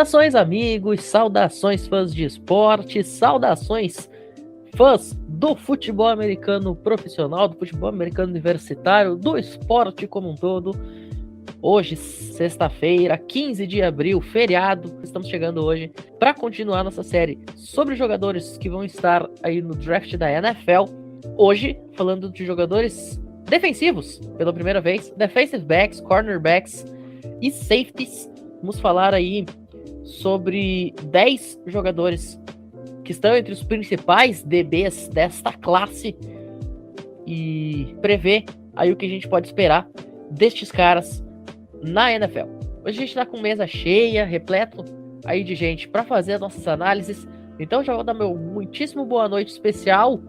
Saudações, amigos, saudações, fãs de esporte, saudações, fãs do futebol americano profissional, do futebol americano universitário, do esporte como um todo. Hoje, sexta-feira, 15 de abril, feriado, estamos chegando hoje para continuar nossa série sobre jogadores que vão estar aí no draft da NFL. Hoje, falando de jogadores defensivos, pela primeira vez, defensive backs, cornerbacks e safeties. Vamos falar aí sobre 10 jogadores que estão entre os principais DBs desta classe e prever aí o que a gente pode esperar destes caras na NFL. Hoje a gente tá com mesa cheia, repleto aí de gente para fazer as nossas análises. Então já vou dar meu muitíssimo boa noite especial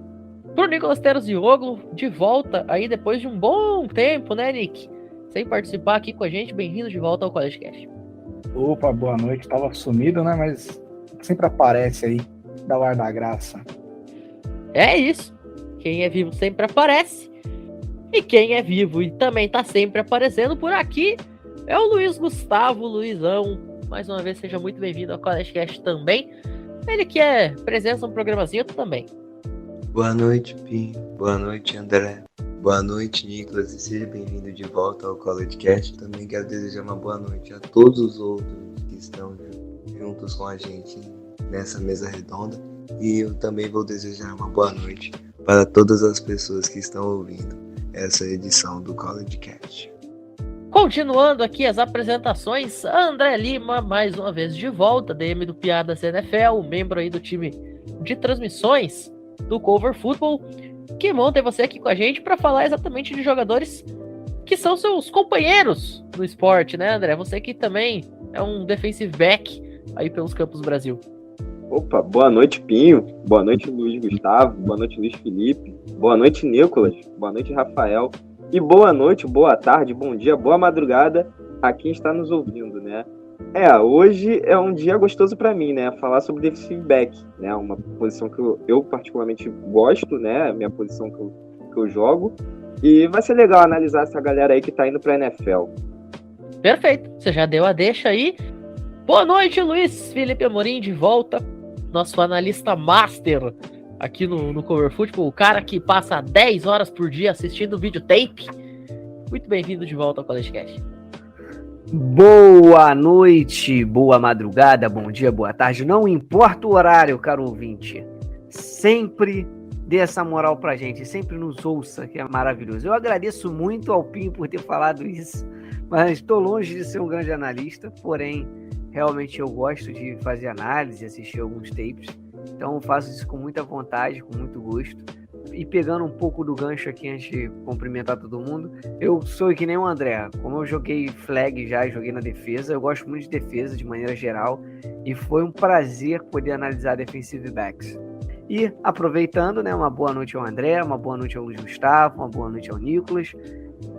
pro Nicolas Terzioglu, de volta aí depois de um bom tempo, né, Nick? Sem participar aqui com a gente. Bem-vindo de volta ao College Cast. Opa, boa noite. Tava sumido, né? Mas sempre aparece aí, dá o ar da graça. É isso. Quem é vivo sempre aparece. E quem é vivo e também tá sempre aparecendo por aqui é o Luiz Gustavo, Luizão. Mais uma vez, seja muito bem-vindo ao College Cast também. Ele que é presença no programazinho também. Boa noite, Pinho. Boa noite, André. Boa noite, Nicolas. E seja bem-vindo de volta ao College Cast. Também quero desejar uma boa noite a todos os outros que estão juntos com a gente nessa mesa redonda. E eu também vou desejar uma boa noite para todas as pessoas que estão ouvindo essa edição do College Cast. Continuando aqui as apresentações, André Lima, mais uma vez de volta, DM do Piadas NFL, membro aí do time de transmissões do Cover Football. Que bom ter você aqui com a gente para falar exatamente de jogadores que são seus companheiros no esporte, né, André? Você que também é um defensive back aí pelos campos do Brasil. Opa, boa noite, Pinho. Boa noite, Luiz Gustavo. Boa noite, Luiz Felipe. Boa noite, Nicolas. Boa noite, Rafael. E boa noite, boa tarde, bom dia, boa madrugada a quem está nos ouvindo, né? Hoje é um dia gostoso para mim, né? Falar sobre defensive back, né? Uma posição que eu particularmente gosto, né? Minha posição que eu jogo. E vai ser legal analisar essa galera aí que tá indo pra NFL. Perfeito, você já deu a deixa aí. Boa noite, Luiz Felipe Amorim, de volta. Nosso analista master aqui no Cover Football, o cara que passa 10 horas por dia assistindo videotape. Muito bem-vindo de volta ao College Cast. Boa noite, boa madrugada, bom dia, boa tarde. Não importa o horário, caro ouvinte. Sempre dê essa moral pra gente, sempre nos ouça, que é maravilhoso. Eu agradeço muito ao Pinho por ter falado isso, mas estou longe de ser um grande analista, porém, realmente eu gosto de fazer análise, assistir alguns tapes. Então faço isso com muita vontade, com muito gosto. E pegando um pouco do gancho aqui antes de cumprimentar todo mundo, eu sou que nem o André. Como eu joguei flag já, joguei na defesa, eu gosto muito de defesa de maneira geral. E foi um prazer poder analisar defensive backs. E aproveitando, né, uma boa noite ao André, uma boa noite ao Luiz Gustavo, uma boa noite ao Nicolas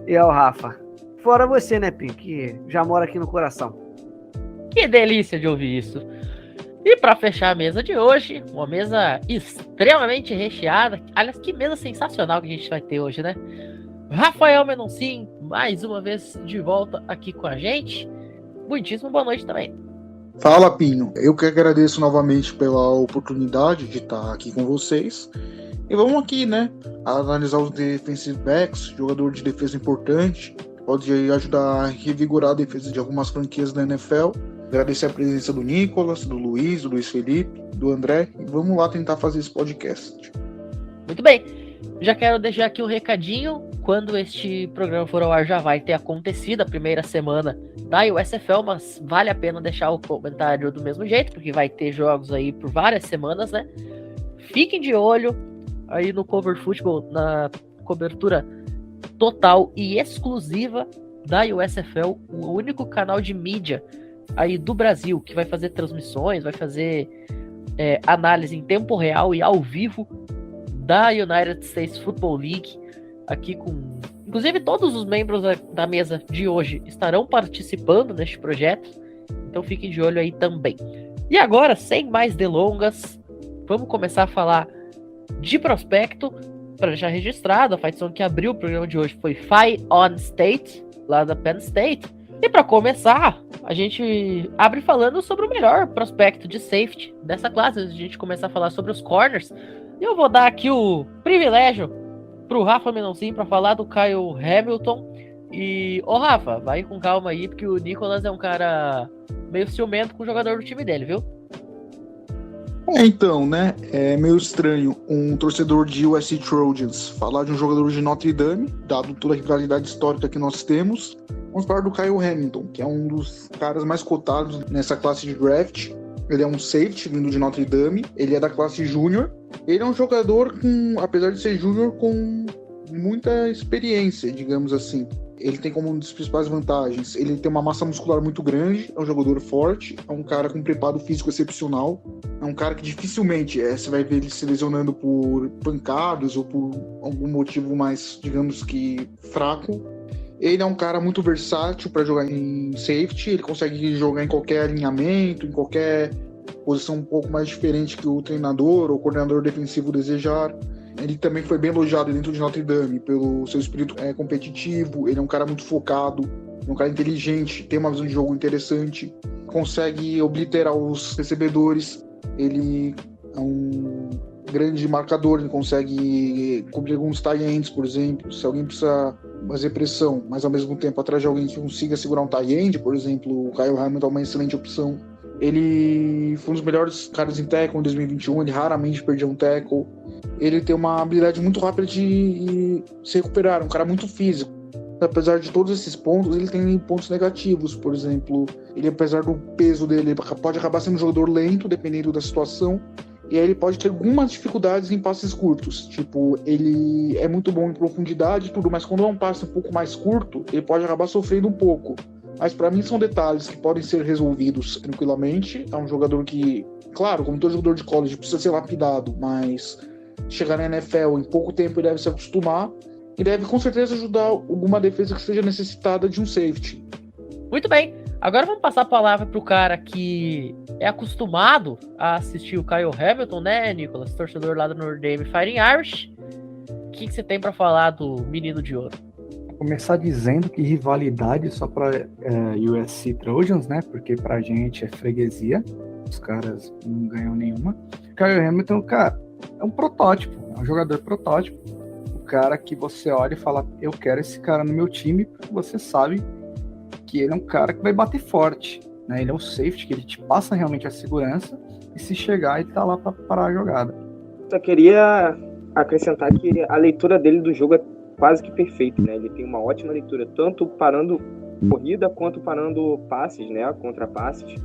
e ao Rafa. Fora você, né, Pim, que já mora aqui no coração. Que delícia de ouvir isso. E para fechar a mesa de hoje, uma mesa extremamente recheada. Aliás, que mesa sensacional que a gente vai ter hoje, né? Rafael Menoncin, mais uma vez de volta aqui com a gente. Muitíssimo boa noite também. Fala, Pinho. Eu que agradeço novamente pela oportunidade de estar aqui com vocês. E vamos aqui, né? Analisar os defensive backs, jogador de defesa importante. Pode ajudar a revigorar a defesa de algumas franquias da NFL. Agradecer a presença do Nicolas, do Luiz Felipe, do André. E vamos lá tentar fazer esse podcast. Muito bem. Já quero deixar aqui um recadinho. Quando este programa for ao ar, já vai ter acontecido a primeira semana da USFL, mas vale a pena deixar o comentário do mesmo jeito, porque vai ter jogos aí por várias semanas, né? Fiquem de olho aí no Cover Football, na cobertura total e exclusiva da USFL, o único canal de mídia aí do Brasil que vai fazer transmissões, vai fazer análise em tempo real e ao vivo da United States Football League, aqui com... Inclusive todos os membros da mesa de hoje estarão participando neste projeto, então fiquem de olho aí também. E agora, sem mais delongas, vamos começar a falar de prospecto. Para deixar registrado, a Fight Song que abriu o programa de hoje foi Fight On State, lá da Penn State. E para começar, a gente abre falando sobre o melhor prospecto de safety dessa classe, antes de a gente começar a falar sobre os corners. E eu vou dar aqui o privilégio pro Rafa Menoncini para falar do Kyle Hamilton. E, ô Rafa, vai com calma aí, porque o Nicholas é um cara meio ciumento com o jogador do time dele, viu? Então, né, é meio estranho um torcedor de USC Trojans falar de um jogador de Notre Dame, dado toda a rivalidade histórica que nós temos. Vamos falar do Kyle Hamilton, que é um dos caras mais cotados nessa classe de draft. Ele é um safety vindo de Notre Dame, ele é da classe júnior. Ele é um jogador com, apesar de ser júnior, com muita experiência, digamos assim. Ele tem como uma das principais vantagens, ele tem uma massa muscular muito grande, é um jogador forte, é um cara com preparo físico excepcional, é um cara que dificilmente você vai ver ele se lesionando por pancadas ou por algum motivo mais, digamos que, fraco. Ele é um cara muito versátil para jogar em safety, ele consegue jogar em qualquer alinhamento, em qualquer posição um pouco mais diferente que o treinador ou coordenador defensivo desejar. Ele também foi bem elogiado dentro de Notre Dame pelo seu espírito competitivo. Ele é um cara muito focado, é um cara inteligente, tem uma visão de jogo interessante, consegue obliterar os recebedores. Ele é um grande marcador, ele consegue cobrir alguns tight ends, por exemplo. Se alguém precisa fazer pressão, mas ao mesmo tempo atrás de alguém que consiga segurar um tight end, por exemplo, o Kyle Hamilton é uma excelente opção. Ele foi um dos melhores caras em tackle em 2021, ele raramente perdeu um tackle. Ele tem uma habilidade muito rápida de se recuperar, um cara muito físico. Apesar de todos esses pontos, ele tem pontos negativos. Por exemplo, ele, apesar do peso dele, pode acabar sendo um jogador lento, dependendo da situação. E aí ele pode ter algumas dificuldades em passes curtos. Tipo, ele é muito bom em profundidade e tudo, mas quando é um passe um pouco mais curto, ele pode acabar sofrendo um pouco. Mas para mim são detalhes que podem ser resolvidos tranquilamente. É um jogador que, claro, como todo jogador de college, precisa ser lapidado, mas chegar na NFL em pouco tempo ele deve se acostumar e deve com certeza ajudar alguma defesa que seja necessitada de um safety. Muito bem, agora vamos passar a palavra pro cara que é acostumado a assistir o Kyle Hamilton, né, Nicholas? Torcedor lá do Notre Dame Fighting Irish. O que você tem para falar do menino de ouro? Começar dizendo que rivalidade só para USC Trojans, né? Porque pra gente é freguesia, os caras não ganham nenhuma. Kyle Hamilton, cara, é um protótipo, é um jogador protótipo. O cara que você olha e fala, eu quero esse cara no meu time, porque você sabe que ele é um cara que vai bater forte, né? Ele é um safety, que ele te passa realmente a segurança, e se chegar, ele tá lá para parar a jogada. Só queria acrescentar que a leitura dele do jogo é quase que perfeito, né? Ele tem uma ótima leitura, tanto parando corrida quanto parando passes, né? Contra passes.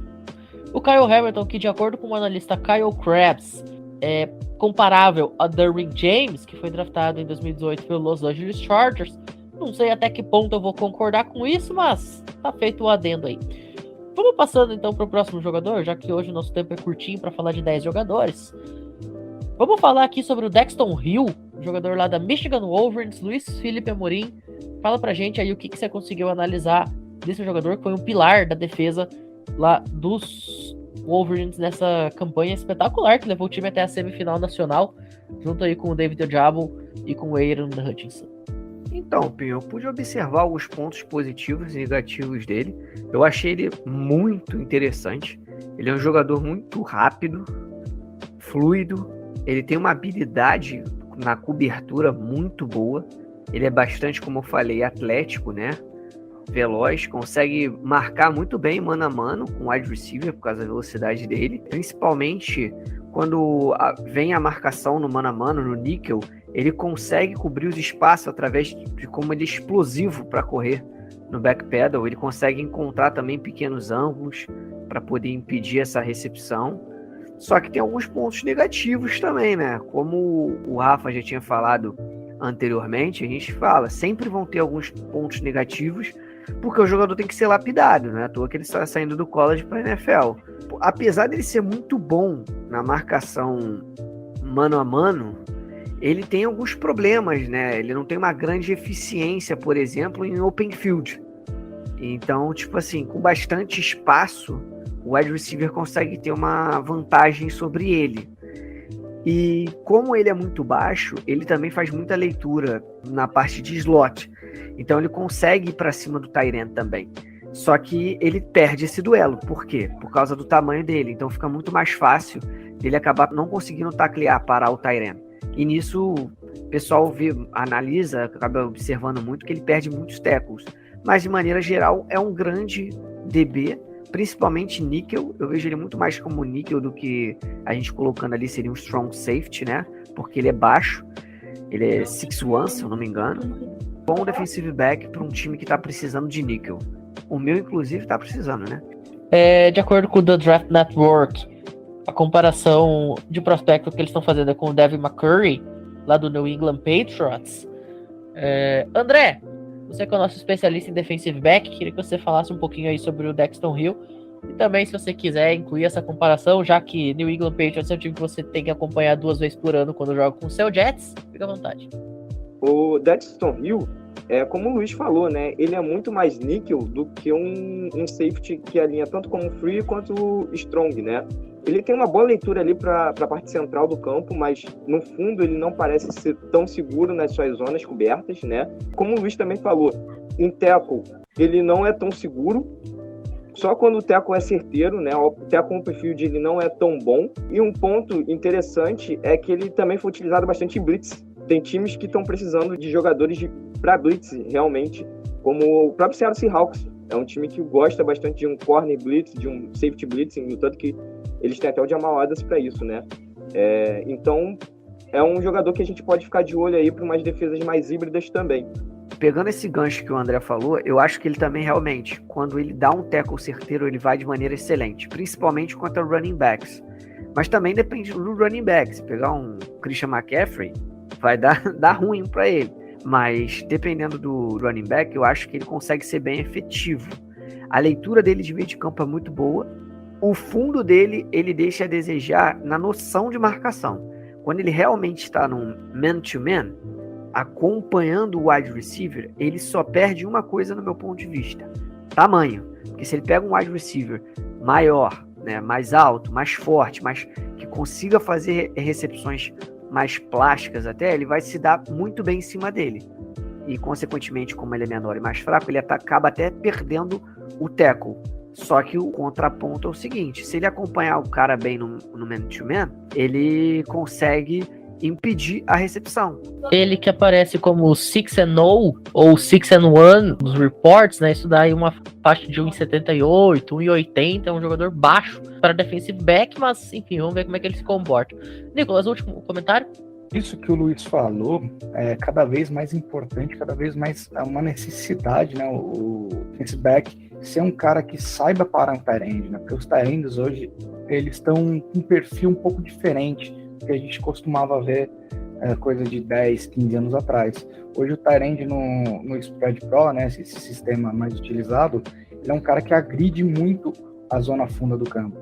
O Kyle Hamilton, que de acordo com o analista Kyle Krabs, é comparável a Derwin James, que foi draftado em 2018 pelo Los Angeles Chargers. Não sei até que ponto eu vou concordar com isso, mas tá feito o adendo aí. Vamos passando então para o próximo jogador, já que hoje o nosso tempo é curtinho para falar de 10 jogadores. Vamos falar aqui sobre o Daxton Hill, jogador lá da Michigan Wolverines. Luiz Felipe Amorim, fala pra gente aí o que você conseguiu analisar desse jogador, que foi um pilar da defesa lá dos Wolverines nessa campanha espetacular, que levou o time até a semifinal nacional, junto aí com o David Ojabo e com o Aaron Hutchinson. Então, Pinho, eu pude observar alguns pontos positivos e negativos dele. Eu achei ele muito interessante. Ele é um jogador muito rápido, fluido. Ele tem uma habilidade na cobertura muito boa. Ele é bastante, como eu falei, atlético, né? Veloz, consegue marcar muito bem mano a mano com o wide receiver por causa da velocidade dele. Principalmente quando vem a marcação no mano a mano, no níquel, ele consegue cobrir os espaços através de como ele é explosivo para correr no backpedal. Ele consegue encontrar também pequenos ângulos para poder impedir essa recepção. Só que tem alguns pontos negativos também, né? Como o Rafa já tinha falado anteriormente, a gente fala, sempre vão ter alguns pontos negativos, porque o jogador tem que ser lapidado, né? À toa que ele está saindo do college para a NFL. Apesar dele ser muito bom na marcação mano a mano, ele tem alguns problemas, né? Ele não tem uma grande eficiência, por exemplo, em open field. Então, tipo assim, com bastante espaço, o wide receiver consegue ter uma vantagem sobre ele. E como ele é muito baixo, ele também faz muita leitura na parte de slot. Então ele consegue ir para cima do tight end também. Só que ele perde esse duelo. Por quê? Por causa do tamanho dele. Então fica muito mais fácil dele acabar não conseguindo taclear, parar o tight end. E nisso o pessoal analisa, acaba observando muito que ele perde muitos tackles. Mas de maneira geral é um grande DB, principalmente níquel. Eu vejo ele muito mais como níquel do que a gente colocando ali seria um strong safety, né? Porque ele é baixo. Ele é 6'1", se eu não me engano. Bom defensive back para um time que está precisando de níquel. O meu, inclusive, está precisando, né? De acordo com o The Draft Network, a comparação de prospecto que eles estão fazendo é com o Devin McCurry, lá do New England Patriots. André, você que é o nosso especialista em defensive back, queria que você falasse um pouquinho aí sobre o Daxton Hill. E também, se você quiser incluir essa comparação, já que New England Patriots é um time que você tem que acompanhar 2 vezes por ano quando joga com o seu Jets, fica à vontade. O Daxton Hill, como o Luiz falou, né? Ele é muito mais níquel do que um safety que alinha tanto como free quanto strong, né? Ele tem uma boa leitura ali para a parte central do campo, mas no fundo ele não parece ser tão seguro nas suas zonas cobertas, né? Como o Luiz também falou, em tackle ele não é tão seguro, só quando o tackle é certeiro, né? O tackle on field ele não é tão bom. E um ponto interessante é que ele também foi utilizado bastante em blitz. Tem times que estão precisando de jogadores para blitz, realmente, como o próprio Seattle Seahawks. É um time que gosta bastante de um corner blitz, de um safety blitz, no tanto que eles têm até o Jamal Adams para isso, né? Então, é um jogador que a gente pode ficar de olho aí para umas defesas mais híbridas também. Pegando esse gancho que o André falou, eu acho que ele também realmente, quando ele dá um tackle certeiro, ele vai de maneira excelente, principalmente contra running backs. Mas também depende do running back. Se pegar um Christian McCaffrey, vai dar ruim para ele. Mas dependendo do running back, eu acho que ele consegue ser bem efetivo. A leitura dele de meio de campo é muito boa. O fundo dele, ele deixa a desejar na noção de marcação. Quando ele realmente está num man-to-man, acompanhando o wide receiver, ele só perde uma coisa no meu ponto de vista: tamanho. Porque se ele pega um wide receiver maior, né, mais alto, mais forte, mas que consiga fazer recepções mais plásticas até, ele vai se dar muito bem em cima dele. E, consequentemente, como ele é menor e mais fraco, ele acaba até perdendo o tackle. Só que o contraponto é o seguinte: se ele acompanhar o cara bem no man-to-man, ele consegue impedir a recepção. Ele que aparece como 6-0 ou 6-1 nos reports, né? Isso dá aí uma faixa de 1,78, 1,80, é um jogador baixo para defensive back, mas enfim, vamos ver como é que ele se comporta. Nicolas, último comentário? Isso que o Luiz falou é cada vez mais importante, cada vez mais uma necessidade, né? O defensive back ser um cara que saiba parar um tight end, né? Porque os tight ends hoje, eles estão com um perfil um pouco diferente que a gente costumava ver coisa de 10, 15 anos atrás. Hoje o tight end no Spread Pro, né, esse sistema mais utilizado, ele é um cara que agride muito a zona funda do campo,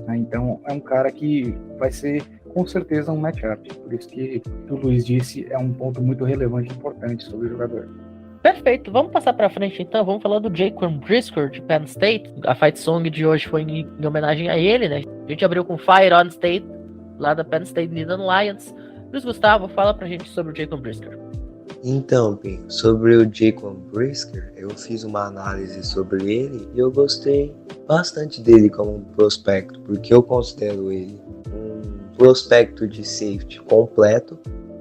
né? Então é um cara que vai ser com certeza um matchup. Por isso que o Luiz disse, é um ponto muito relevante e importante sobre o jogador. Perfeito, vamos passar pra frente então, vamos falar do Jaquan Brisker de Penn State. A fight song de hoje foi em homenagem a ele, né? A gente abriu com Fire on State, lá da Penn State Nittany Lions. Luiz Gustavo, fala pra gente sobre o Jaquan Brisker. Então, Pinho, sobre o Jaquan Brisker, eu fiz uma análise sobre ele e eu gostei bastante dele como um prospecto, porque eu considero ele um prospecto de safety completo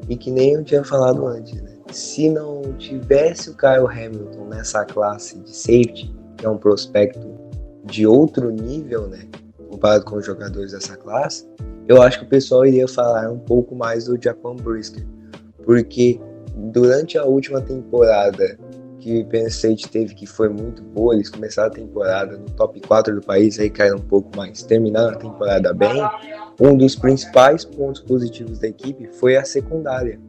e que nem eu tinha falado antes, né? Se não tivesse o Kyle Hamilton nessa classe de safety, que é um prospecto de outro nível, né, comparado com os jogadores dessa classe, eu acho que o pessoal iria falar um pouco mais do Jaquan Brisker, porque durante a última temporada que o Penn State teve, que foi muito boa, eles começaram a temporada no top 4 do país, aí caíram um pouco mais, terminaram a temporada bem. Um dos principais pontos positivos da equipe foi a secundária.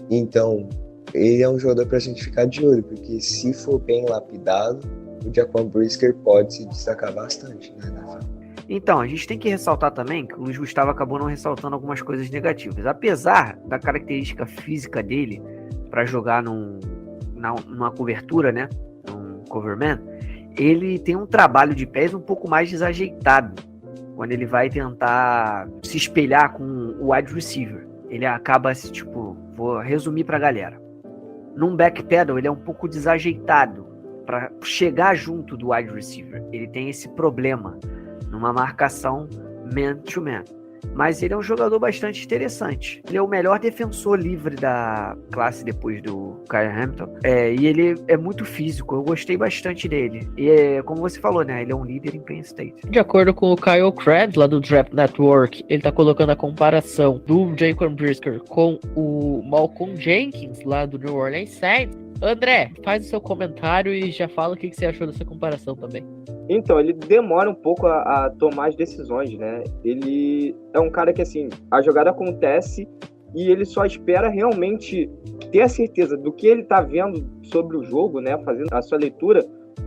Então, ele é um jogador para a gente ficar de olho, porque se for bem lapidado, o Jaquan Brisker pode se destacar bastante, né? Então, a gente tem que ressaltar também que o Luiz Gustavo acabou não ressaltando algumas coisas negativas. Apesar da característica física dele para jogar numa cobertura, né, num coverman, ele tem um trabalho de pés um pouco mais desajeitado quando ele vai tentar se espelhar com o wide receiver. Ele acaba, vou resumir para a galera. Num backpedal, ele é um pouco desajeitado. para chegar junto do wide receiver. Ele tem esse problema numa marcação man-to-man. Mas ele é um jogador bastante interessante. Ele é o melhor defensor livre da classe depois do Kyle Hamilton. E ele é muito físico. Eu gostei bastante dele. E como você falou, né? Ele é um líder em Penn State. De acordo com o Kyle Krabs, lá do Draft Network, ele tá colocando a comparação do Jaquan Brisker com o Malcolm Jenkins, lá do New Orleans Saints. André, faz o seu comentário e já fala o que você achou dessa comparação também. Então, ele demora um pouco a tomar as decisões, né? Ele é um cara que, assim, a jogada acontece e ele só espera realmente ter a certeza do que ele tá vendo sobre o jogo, né? Fazendo a sua leitura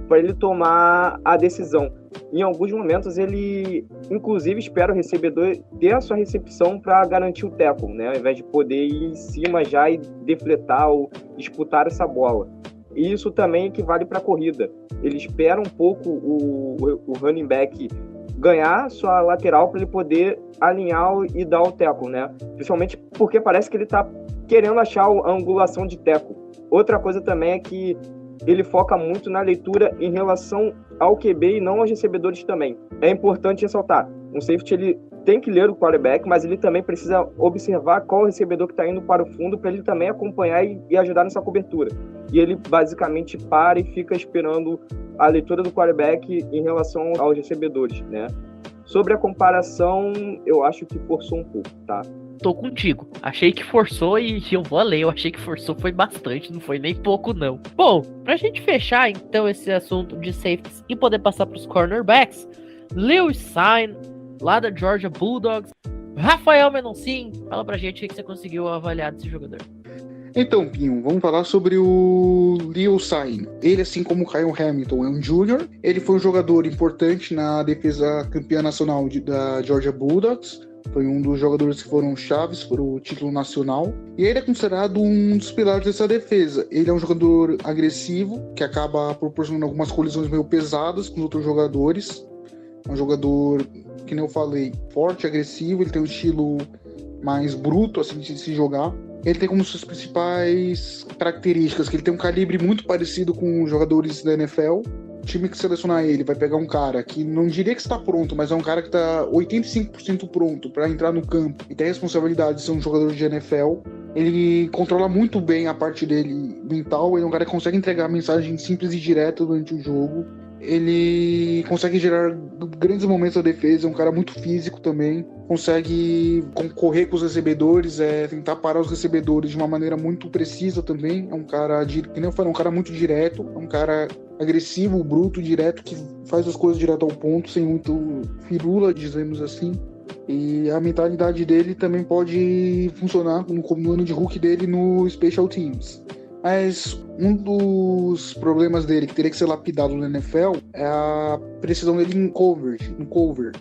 para ele tomar a decisão. Em alguns momentos, ele, inclusive, espera o recebedor ter a sua recepção para garantir o tackle, né? Ao invés de poder ir em cima já e defletar ou disputar essa bola. E isso também equivale para a corrida. Ele espera um pouco o running back ganhar sua lateral para ele poder alinhar e dar o tackle, né? Principalmente porque parece que ele está querendo achar a angulação de tackle. Outra coisa também é que ele foca muito na leitura em relação ao QB e não aos recebedores também. É importante ressaltar, um safety ele tem que ler o quarterback, mas ele também precisa observar qual recebedor que está indo para o fundo para ele também acompanhar e ajudar nessa cobertura. E ele basicamente para e fica esperando a leitura do quarterback em relação aos recebedores, né? Sobre a comparação, eu acho que forçou um pouco, tá? Tô contigo. Achei que forçou e eu vou além. Eu achei que forçou foi bastante, não foi nem pouco, não. Bom, pra gente fechar, então, esse assunto de safeties e poder passar pros cornerbacks, Lewis Cine, lá da Georgia Bulldogs. Rafael Menoncin, fala pra gente o que você conseguiu avaliar desse jogador. Então, Pinho, vamos falar sobre o Lewis Cine. Ele, assim como o Kyle Hamilton, é um júnior. Ele foi um jogador importante na defesa campeã nacional da Georgia Bulldogs. Foi um dos jogadores que foram chaves para o título nacional. E ele é considerado um dos pilares dessa defesa. Ele é um jogador agressivo, que acaba proporcionando algumas colisões meio pesadas com os outros jogadores. É um jogador, que nem eu falei, forte, agressivo. Ele tem um estilo mais bruto, assim, de se jogar. Ele tem como suas principais características que ele tem um calibre muito parecido com os jogadores da NFL. O time que selecionar ele vai pegar um cara que não diria que está pronto, mas é um cara que está 85% pronto para entrar no campo e tem a responsabilidade de ser um jogador de NFL. Ele controla muito bem a parte dele mental, ele é um cara que consegue entregar mensagem simples e direta durante o jogo. Ele consegue gerar grandes momentos da defesa, é um cara muito físico também, consegue concorrer com os recebedores, tentar parar os recebedores de uma maneira muito precisa também. É um cara, que nem eu falei, um cara muito direto, é um cara agressivo, bruto, direto, que faz as coisas direto ao ponto, sem muito firula, dizemos assim. E a mentalidade dele também pode funcionar no ano de rookie dele no Special Teams. Mas um dos problemas dele, que teria que ser lapidado no NFL, é a precisão dele no cover.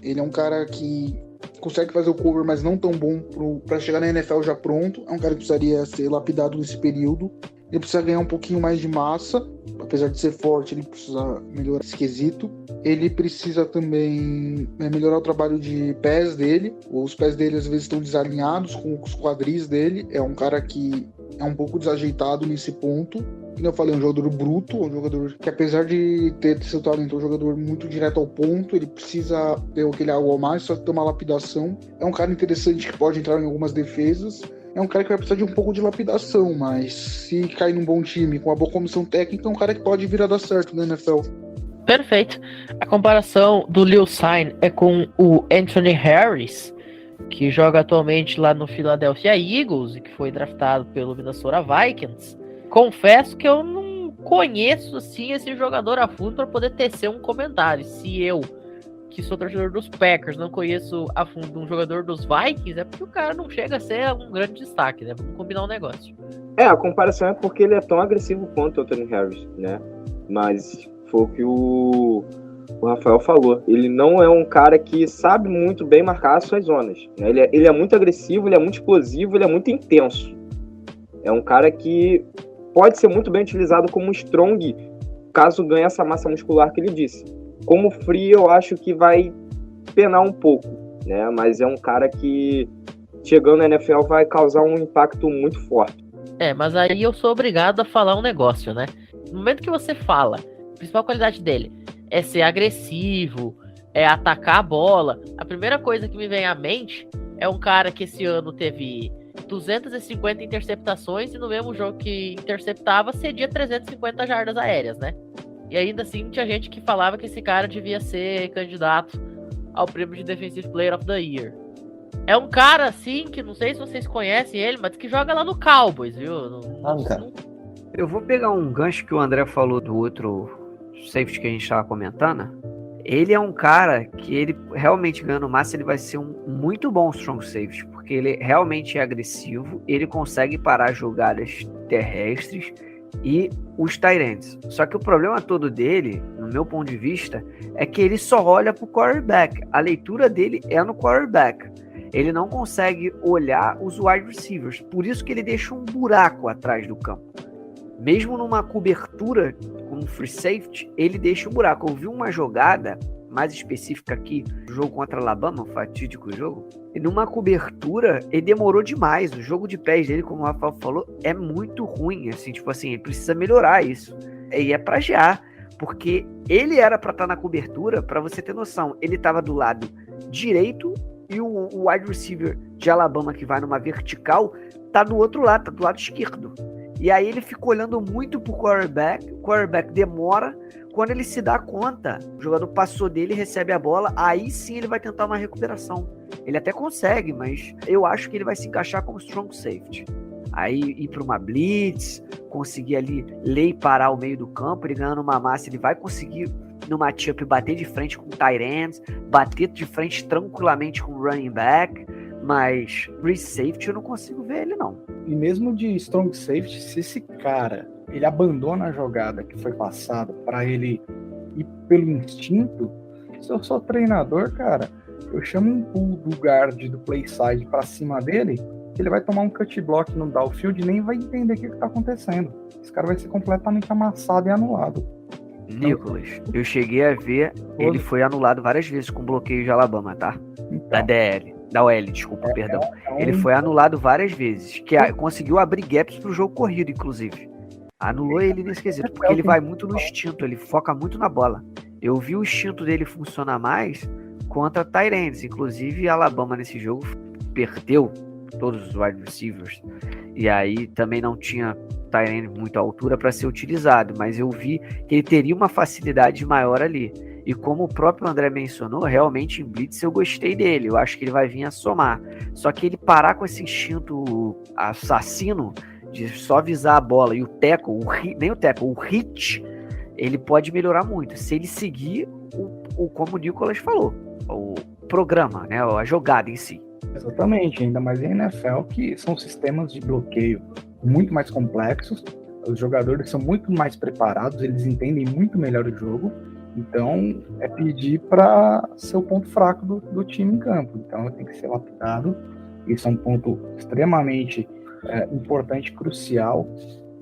Ele é um cara que consegue fazer o cover, mas não tão bom para chegar na NFL já pronto. É um cara que precisaria ser lapidado nesse período. Ele precisa ganhar um pouquinho mais de massa. Apesar de ser forte, ele precisa melhorar esse quesito. Ele precisa também melhorar o trabalho de pés dele. Os pés dele às vezes estão desalinhados com os quadris dele. É um cara que é um pouco desajeitado nesse ponto. Como eu falei, é um jogador bruto, um jogador que, apesar de ter seu talento, é um jogador muito direto ao ponto. Ele precisa ter aquele algo a mais, só ter uma lapidação. É um cara interessante que pode entrar em algumas defesas. É um cara que vai precisar de um pouco de lapidação, mas se cair num bom time, com uma boa comissão técnica, é um cara que pode vir a dar certo na NFL. Perfeito. A comparação do Lewis Cine é com o Anthony Harris, que joga atualmente lá no Philadelphia Eagles e que foi draftado pelo Minnesota Vikings. Confesso que eu não conheço assim esse jogador a fundo para poder tecer um comentário. Se eu, que sou torcedor dos Packers, não conheço a fundo um jogador dos Vikings, é porque o cara não chega a ser um grande destaque, né? Vamos combinar um negócio. A comparação é porque ele é tão agressivo quanto o Anthony Harris, né? Mas foi o que o Rafael falou. Ele não é um cara que sabe muito bem marcar as suas zonas, né? Ele é muito agressivo, ele é muito explosivo, ele é muito intenso. É um cara que pode ser muito bem utilizado como strong, caso ganhe essa massa muscular que ele disse. Como free, eu acho que vai penar um pouco, né? Mas é um cara que, chegando na NFL, vai causar um impacto muito forte. Mas aí eu sou obrigado a falar um negócio, né? No momento que você fala principal qualidade dele é ser agressivo, é atacar a bola. A primeira coisa que me vem à mente é um cara que esse ano teve 250 interceptações e no mesmo jogo que interceptava, cedia 350 jardas aéreas, né? E ainda assim tinha gente que falava que esse cara devia ser candidato ao prêmio de Defensive Player of the Year. É um cara, assim, que não sei se vocês conhecem ele, mas que joga lá no Cowboys, viu? Eu vou pegar um gancho que o André falou do outro safety que a gente estava comentando. Ele é um cara que ele realmente ganhando massa, ele vai ser um muito bom strong safety, porque ele realmente é agressivo, ele consegue parar jogadas terrestres e os tight ends. Só que o problema todo dele, no meu ponto de vista, é que ele só olha pro quarterback. A leitura dele é no quarterback. Ele não consegue olhar os wide receivers. Por isso que ele deixa um buraco atrás do campo. Mesmo numa cobertura como free safety, ele deixa um buraco. Eu vi uma jogada mais específica aqui, no jogo contra a Alabama, um fatídico jogo, e numa cobertura, ele demorou demais. O jogo de pés dele, como o Rafael falou, é muito ruim, assim, tipo assim, ele precisa melhorar isso. E é pra já, porque ele era pra estar na cobertura, pra você ter noção, ele tava do lado direito e o wide receiver de Alabama, que vai numa vertical, tá do outro lado, tá do lado esquerdo. E aí ele fica olhando muito pro quarterback, o quarterback demora, quando ele se dá conta, o jogador passou dele, recebe a bola, aí sim ele vai tentar uma recuperação. Ele até consegue, mas eu acho que ele vai se encaixar como strong safety. Aí ir para uma blitz, conseguir ali ler e parar o meio do campo, ele ganhando uma massa, ele vai conseguir no matchup bater de frente com tight ends, bater de frente tranquilamente com running back, mas free safety eu não consigo ver ele não. E mesmo de strong safety, se esse cara ele abandona a jogada que foi passada para ele ir pelo instinto, se eu sou treinador, cara, eu chamo um pull do guard do play side para cima dele, que ele vai tomar um cut block no downfield e nem vai entender o que tá acontecendo. Esse cara vai ser completamente amassado e anulado. Nicolas, eu cheguei a ver, ele foi anulado várias vezes com bloqueio de Alabama, tá? Então, Da OL, desculpa, perdão. Ele foi anulado várias vezes, que conseguiu abrir gaps pro jogo corrido, inclusive. Anulou ele nesse quesito, porque ele vai muito no instinto, ele foca muito na bola. Eu vi o instinto dele funcionar mais contra tight ends, inclusive Alabama nesse jogo perdeu todos os wide receivers, e aí também não tinha tight end muito à altura para ser utilizado, mas eu vi que ele teria uma facilidade maior ali. E como o próprio André mencionou, realmente em blitz eu gostei dele, eu acho que ele vai vir a somar. Só que ele parar com esse instinto assassino de só visar a bola e o tackle, o hit, ele pode melhorar muito. Se ele seguir como o Nicolas falou, o programa, né, a jogada em si. Exatamente, ainda mais em NFL, que são sistemas de bloqueio muito mais complexos, os jogadores são muito mais preparados, eles entendem muito melhor o jogo. Então, é pedir para ser o ponto fraco do time em campo. Então, tem que ser lapidado. Isso é um ponto extremamente importante, crucial,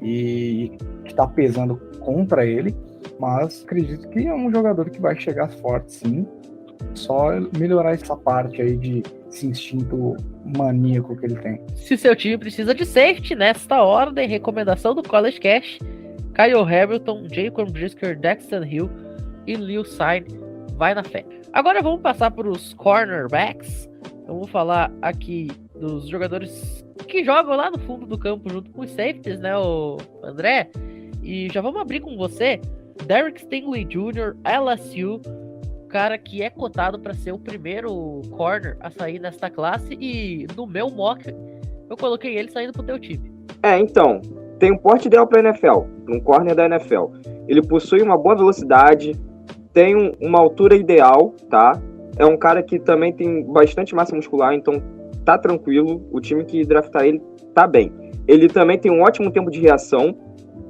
e que está pesando contra ele. Mas acredito que é um jogador que vai chegar forte, sim. Só melhorar essa parte aí esse instinto maníaco que ele tem. Se seu time precisa de safety, nesta ordem, recomendação do College Cash: Kyle Hamilton, Jacob Brisker, Daxton Hill e Lil Sign, vai na fé. Agora vamos passar para os cornerbacks. Eu vou falar aqui dos jogadores que jogam lá no fundo do campo junto com os safeties, né, o André? E já vamos abrir com você. Derek Stingley Jr., LSU, cara que é cotado para ser o primeiro corner a sair nesta classe, e no meu mock eu coloquei ele saindo pro teu time. Então, tem um porte ideal para NFL, um corner da NFL. Ele possui uma boa velocidade, tem uma altura ideal, tá? É um cara que também tem bastante massa muscular, então tá tranquilo. O time que draftar ele tá bem. Ele também tem um ótimo tempo de reação,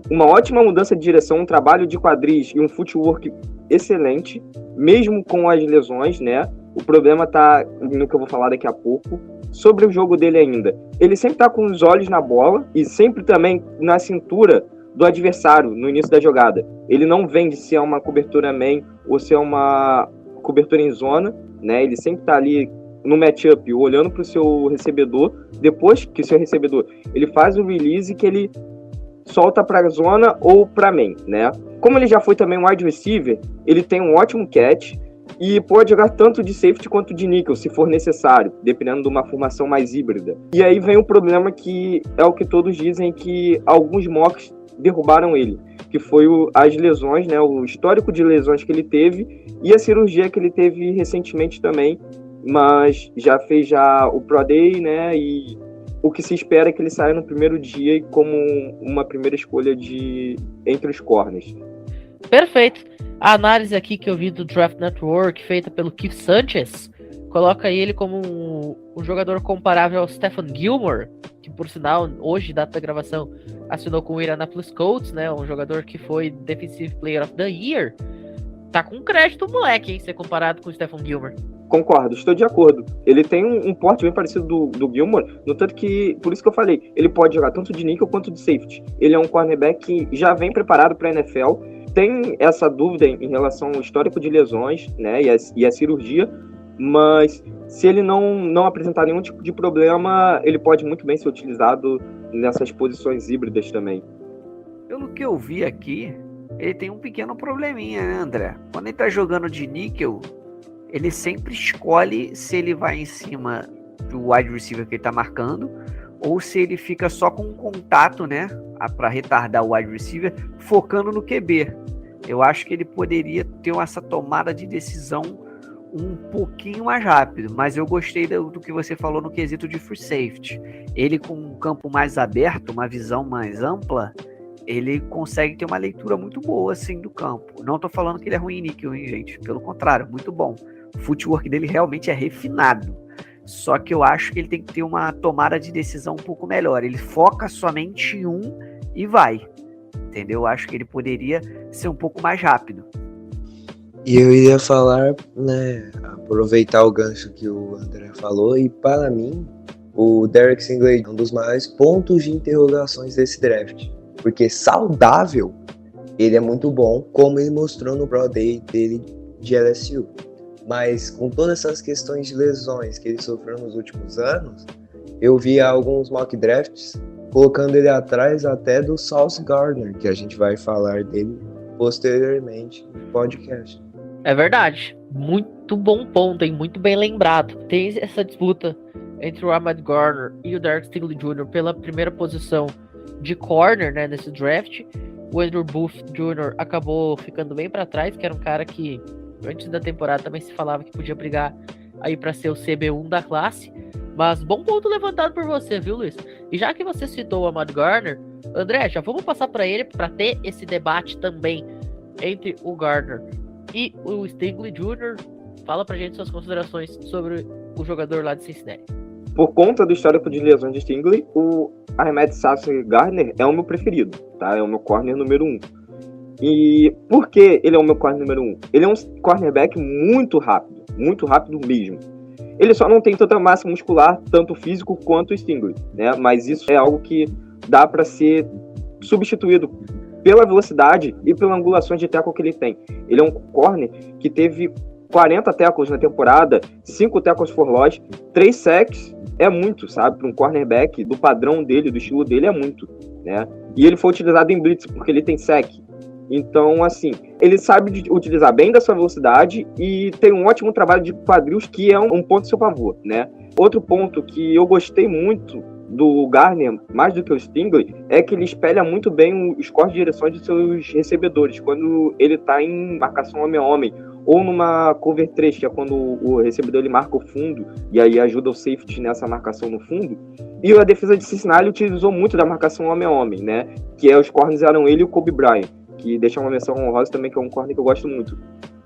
uma ótima mudança de direção, um trabalho de quadris e um footwork excelente, mesmo com as lesões, né? O problema tá no que eu vou falar daqui a pouco. Sobre o jogo dele ainda, ele sempre tá com os olhos na bola e sempre também na cintura do adversário no início da jogada. Ele não vem de se é uma cobertura man ou se é uma cobertura em zona, né? Ele sempre tá ali no matchup, olhando pro seu recebedor. Depois que o seu recebedor ele faz o release, que ele solta pra zona ou pra main, né? Como ele já foi também um wide receiver, ele tem um ótimo catch e pode jogar tanto de safety quanto de nickel, se for necessário, dependendo de uma formação mais híbrida. E aí vem o problema que é o que todos dizem, que alguns mocks derrubaram ele, que foi as lesões, né? O histórico de lesões que ele teve e a cirurgia que ele teve recentemente também, mas já fez o Pro Day, né? E o que se espera é que ele saia no primeiro dia como uma primeira escolha entre os corners. Perfeito. A análise aqui que eu vi do Draft Network, feita pelo Keith Sanchez, coloca ele como um jogador comparável ao Stephon Gilmore, que por sinal, hoje, data da gravação, assinou com o Indianapolis Colts, né? Um jogador que foi Defensive Player of the Year. Tá com crédito o moleque, hein? Ser comparado com o Stephon Gilmore. Concordo, estou de acordo. Ele tem um porte bem parecido do Gilmore, no tanto que, por isso que eu falei, ele pode jogar tanto de nickel quanto de safety. Ele é um cornerback que já vem preparado para a NFL, tem essa dúvida em relação ao histórico de lesões, né, e a cirurgia, mas se ele não apresentar nenhum tipo de problema, ele pode muito bem ser utilizado nessas posições híbridas também. Pelo que eu vi aqui, ele tem um pequeno probleminha, né, André? Quando ele tá jogando de níquel, ele sempre escolhe se ele vai em cima do wide receiver que ele tá marcando ou se ele fica só com um contato, né, para retardar o wide receiver, focando no QB. Eu acho que ele poderia ter essa tomada de decisão um pouquinho mais rápido, mas eu gostei do que você falou no quesito de free safety. Ele com um campo mais aberto, uma visão mais ampla, ele consegue ter uma leitura muito boa assim do campo. Não tô falando que ele é ruim em níquel, hein, gente? Pelo contrário, muito bom. O footwork dele realmente é refinado. Só que eu acho que ele tem que ter uma tomada de decisão um pouco melhor. Ele foca somente em um e vai. Entendeu? Eu acho que ele poderia ser um pouco mais rápido. E eu ia falar, né, aproveitar o gancho que o André falou, e para mim, o Derek Stingley é um dos maiores pontos de interrogações desse draft. Porque saudável, ele é muito bom, como ele mostrou no Pro Day dele de LSU. Mas com todas essas questões de lesões que ele sofreu nos últimos anos, eu vi alguns mock drafts colocando ele atrás até do Sauce Gardner, que a gente vai falar dele posteriormente no podcast. É verdade. Muito bom ponto, hein? Muito bem lembrado. Tem essa disputa entre o Ahmad Gardner e o Derek Stingley Jr. pela primeira posição de corner, né, nesse draft. O Andrew Booth Jr. acabou ficando bem para trás, que era um cara que antes da temporada também se falava que podia brigar aí para ser o CB1 da classe. Mas bom ponto levantado por você, viu, Luiz? E já que você citou o Ahmad Gardner, André, já vamos passar para ele para ter esse debate também entre o Gardner e o Stingley Jr. Fala pra gente suas considerações sobre o jogador lá de Cincinnati. Por conta do histórico de lesões de Stingley, o Ahmad Sauce Gardner é o meu preferido, tá? É o meu corner número 1. E por que ele é o meu corner número 1? Ele é um cornerback muito rápido mesmo. Ele só não tem tanta massa muscular, tanto físico quanto o Stingley, né? Mas isso é algo que dá para ser substituído pela velocidade e pela angulação de tackle que ele tem. Ele é um corner que teve 40 tackles na temporada, 5 tackles for loss, 3 sacks, é muito, sabe? Para um cornerback do padrão dele, do estilo dele, é muito, né? E ele foi utilizado em blitz porque ele tem sack. Então, assim, ele sabe utilizar bem da sua velocidade e tem um ótimo trabalho de quadris, que é um ponto a seu favor, né? Outro ponto que eu gostei muito do Gardner, mais do que o Stingley, é que ele espelha muito bem os cortes de direções de seus recebedores, quando ele está em marcação homem a homem, ou numa cover 3, que é quando o recebedor ele marca o fundo, e aí ajuda o safety nessa marcação no fundo. E a defesa de Cincinnati utilizou muito da marcação homem a homem, né? Que os corners eram ele e o Kobe Bryant, que deixa uma menção honrosa também, que é um corner que eu gosto muito.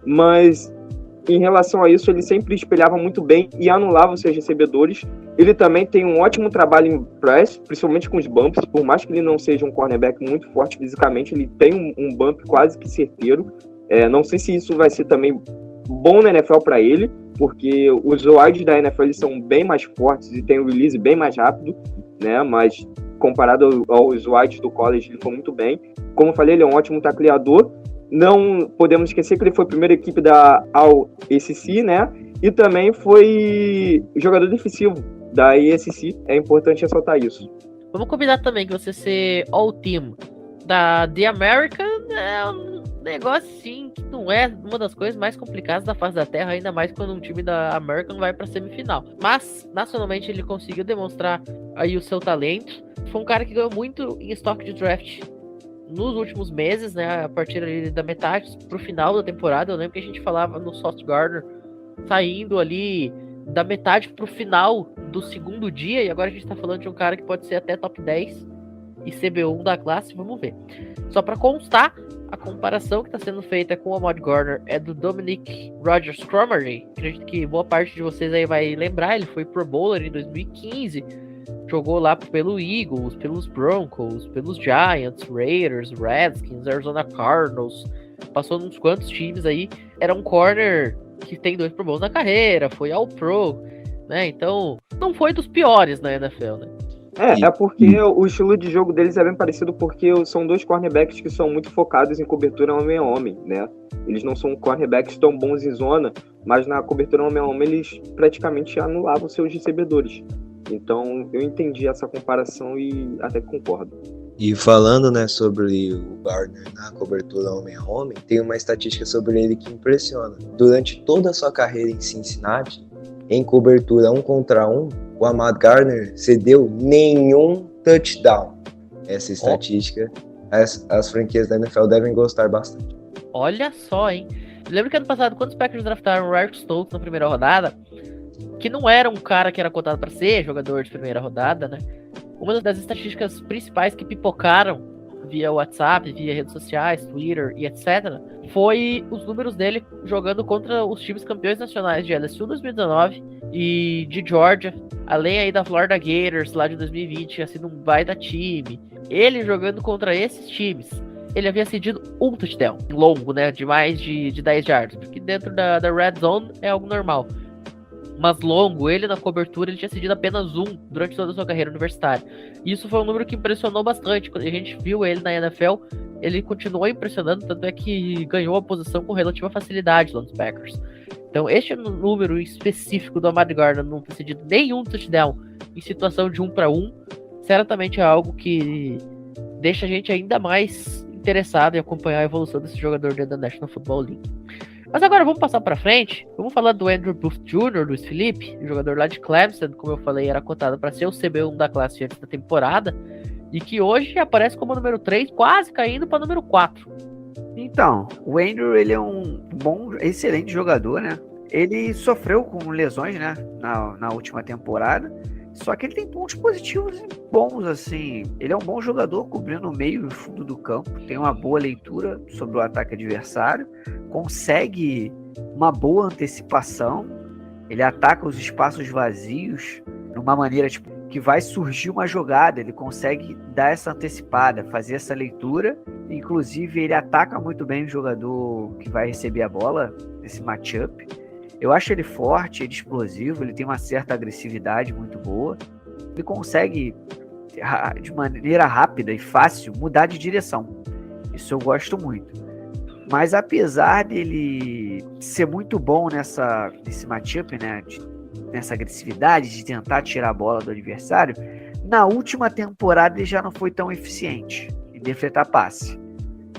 Mas em relação a isso, ele sempre espelhava muito bem e anulava os seus recebedores. Ele também tem um ótimo trabalho em press, principalmente com os bumps. Por mais que ele não seja um cornerback muito forte fisicamente, ele tem um bump quase que certeiro. Não sei se isso vai ser também bom na NFL para ele, porque os wides da NFL eles são bem mais fortes e tem um release bem mais rápido, né? Mas comparado aos wides do college, ele foi muito bem. Como eu falei, ele é um ótimo tacleador. Não podemos esquecer que ele foi a primeira equipe da All-ACC, né? E também foi jogador defensivo da ACC. É importante ressaltar isso. Vamos combinar também que você ser All-Team da The American é um negócio, sim, que não é uma das coisas mais complicadas da face da Terra, ainda mais quando um time da American vai pra semifinal. Mas, nacionalmente, ele conseguiu demonstrar aí o seu talento. Foi um cara que ganhou muito em estoque de draft nos últimos meses, né? A partir ali da metade pro final da temporada. Eu lembro que a gente falava no Sauce Gardner saindo ali da metade pro final do segundo dia, e agora a gente tá falando de um cara que pode ser até top 10 e CB1 da classe, vamos ver. Só para constar, a comparação que está sendo feita com o Ahmad Gardner é do Dominic Rodgers-Cromartie. Acredito que boa parte de vocês aí vai lembrar, ele foi Pro Bowler em 2015, jogou lá pelo Eagles, pelos Broncos, pelos Giants, Raiders, Redskins, Arizona Cardinals, passou uns quantos times aí. Era um corner que tem 2 Pro Bowls na carreira, foi All Pro, né? Então, não foi dos piores na NFL, né? É porque o estilo de jogo deles é bem parecido, porque são 2 cornerbacks que são muito focados em cobertura homem a homem, né? Eles não são cornerbacks tão bons em zona, mas na cobertura homem a homem eles praticamente anulavam seus recebedores. Então eu entendi essa comparação e até concordo. E falando, né, sobre o Gardner na cobertura homem a homem, tem uma estatística sobre ele que impressiona. Durante toda a sua carreira em Cincinnati, em cobertura 1 contra 1, o Ahmad Gardner cedeu nenhum touchdown. Essa estatística, as franquias da NFL devem gostar bastante. Olha só, hein? Lembra que ano passado, quando os Packers draftaram o Eric Stokes na primeira rodada, que não era um cara que era cotado para ser jogador de primeira rodada, né? Uma das estatísticas principais que pipocaram via WhatsApp, via redes sociais, Twitter e etc., foi os números dele jogando contra os times campeões nacionais de LSU 2019 e de Georgia, além aí da Florida Gators lá de 2020, assim, um baita time. Ele jogando contra esses times, ele havia cedido um touchdown longo, né, de mais de 10 yards, porque dentro da Red Zone é algo normal. Mas longo, ele na cobertura, ele tinha cedido apenas um durante toda a sua carreira universitária. E isso foi um número que impressionou bastante. Quando a gente viu ele na NFL, ele continuou impressionando, tanto é que ganhou a posição com relativa facilidade lá nos Packers. Então, este número específico do Ahmad Gardner não ter cedido nenhum touchdown em situação de 1 para 1, certamente é algo que deixa a gente ainda mais interessado em acompanhar a evolução desse jogador dentro da National Football League. Mas agora vamos passar para frente. Vamos falar do Andrew Booth Jr., Luiz Felipe, jogador lá de Clemson, como eu falei, era cotado para ser o CB1 da classe antes da temporada, e que hoje aparece como número 3, quase caindo para número 4. Então, o Andrew, ele é um excelente jogador, né? Ele sofreu com lesões, né, na última temporada, só que ele tem pontos positivos e bons, assim. Ele é um bom jogador cobrindo o meio e o fundo do campo, tem uma boa leitura sobre o ataque adversário, consegue uma boa antecipação, ele ataca os espaços vazios de uma maneira tipo, que vai surgir uma jogada, ele consegue dar essa antecipada, fazer essa leitura, inclusive ele ataca muito bem o jogador que vai receber a bola nesse matchup. Eu acho ele forte, ele explosivo, ele tem uma certa agressividade muito boa, ele consegue de maneira rápida e fácil mudar de direção, isso eu gosto muito. Mas apesar dele ser muito bom nesse matchup, né, nessa agressividade de tentar tirar a bola do adversário, na última temporada ele já não foi tão eficiente em defletar passe.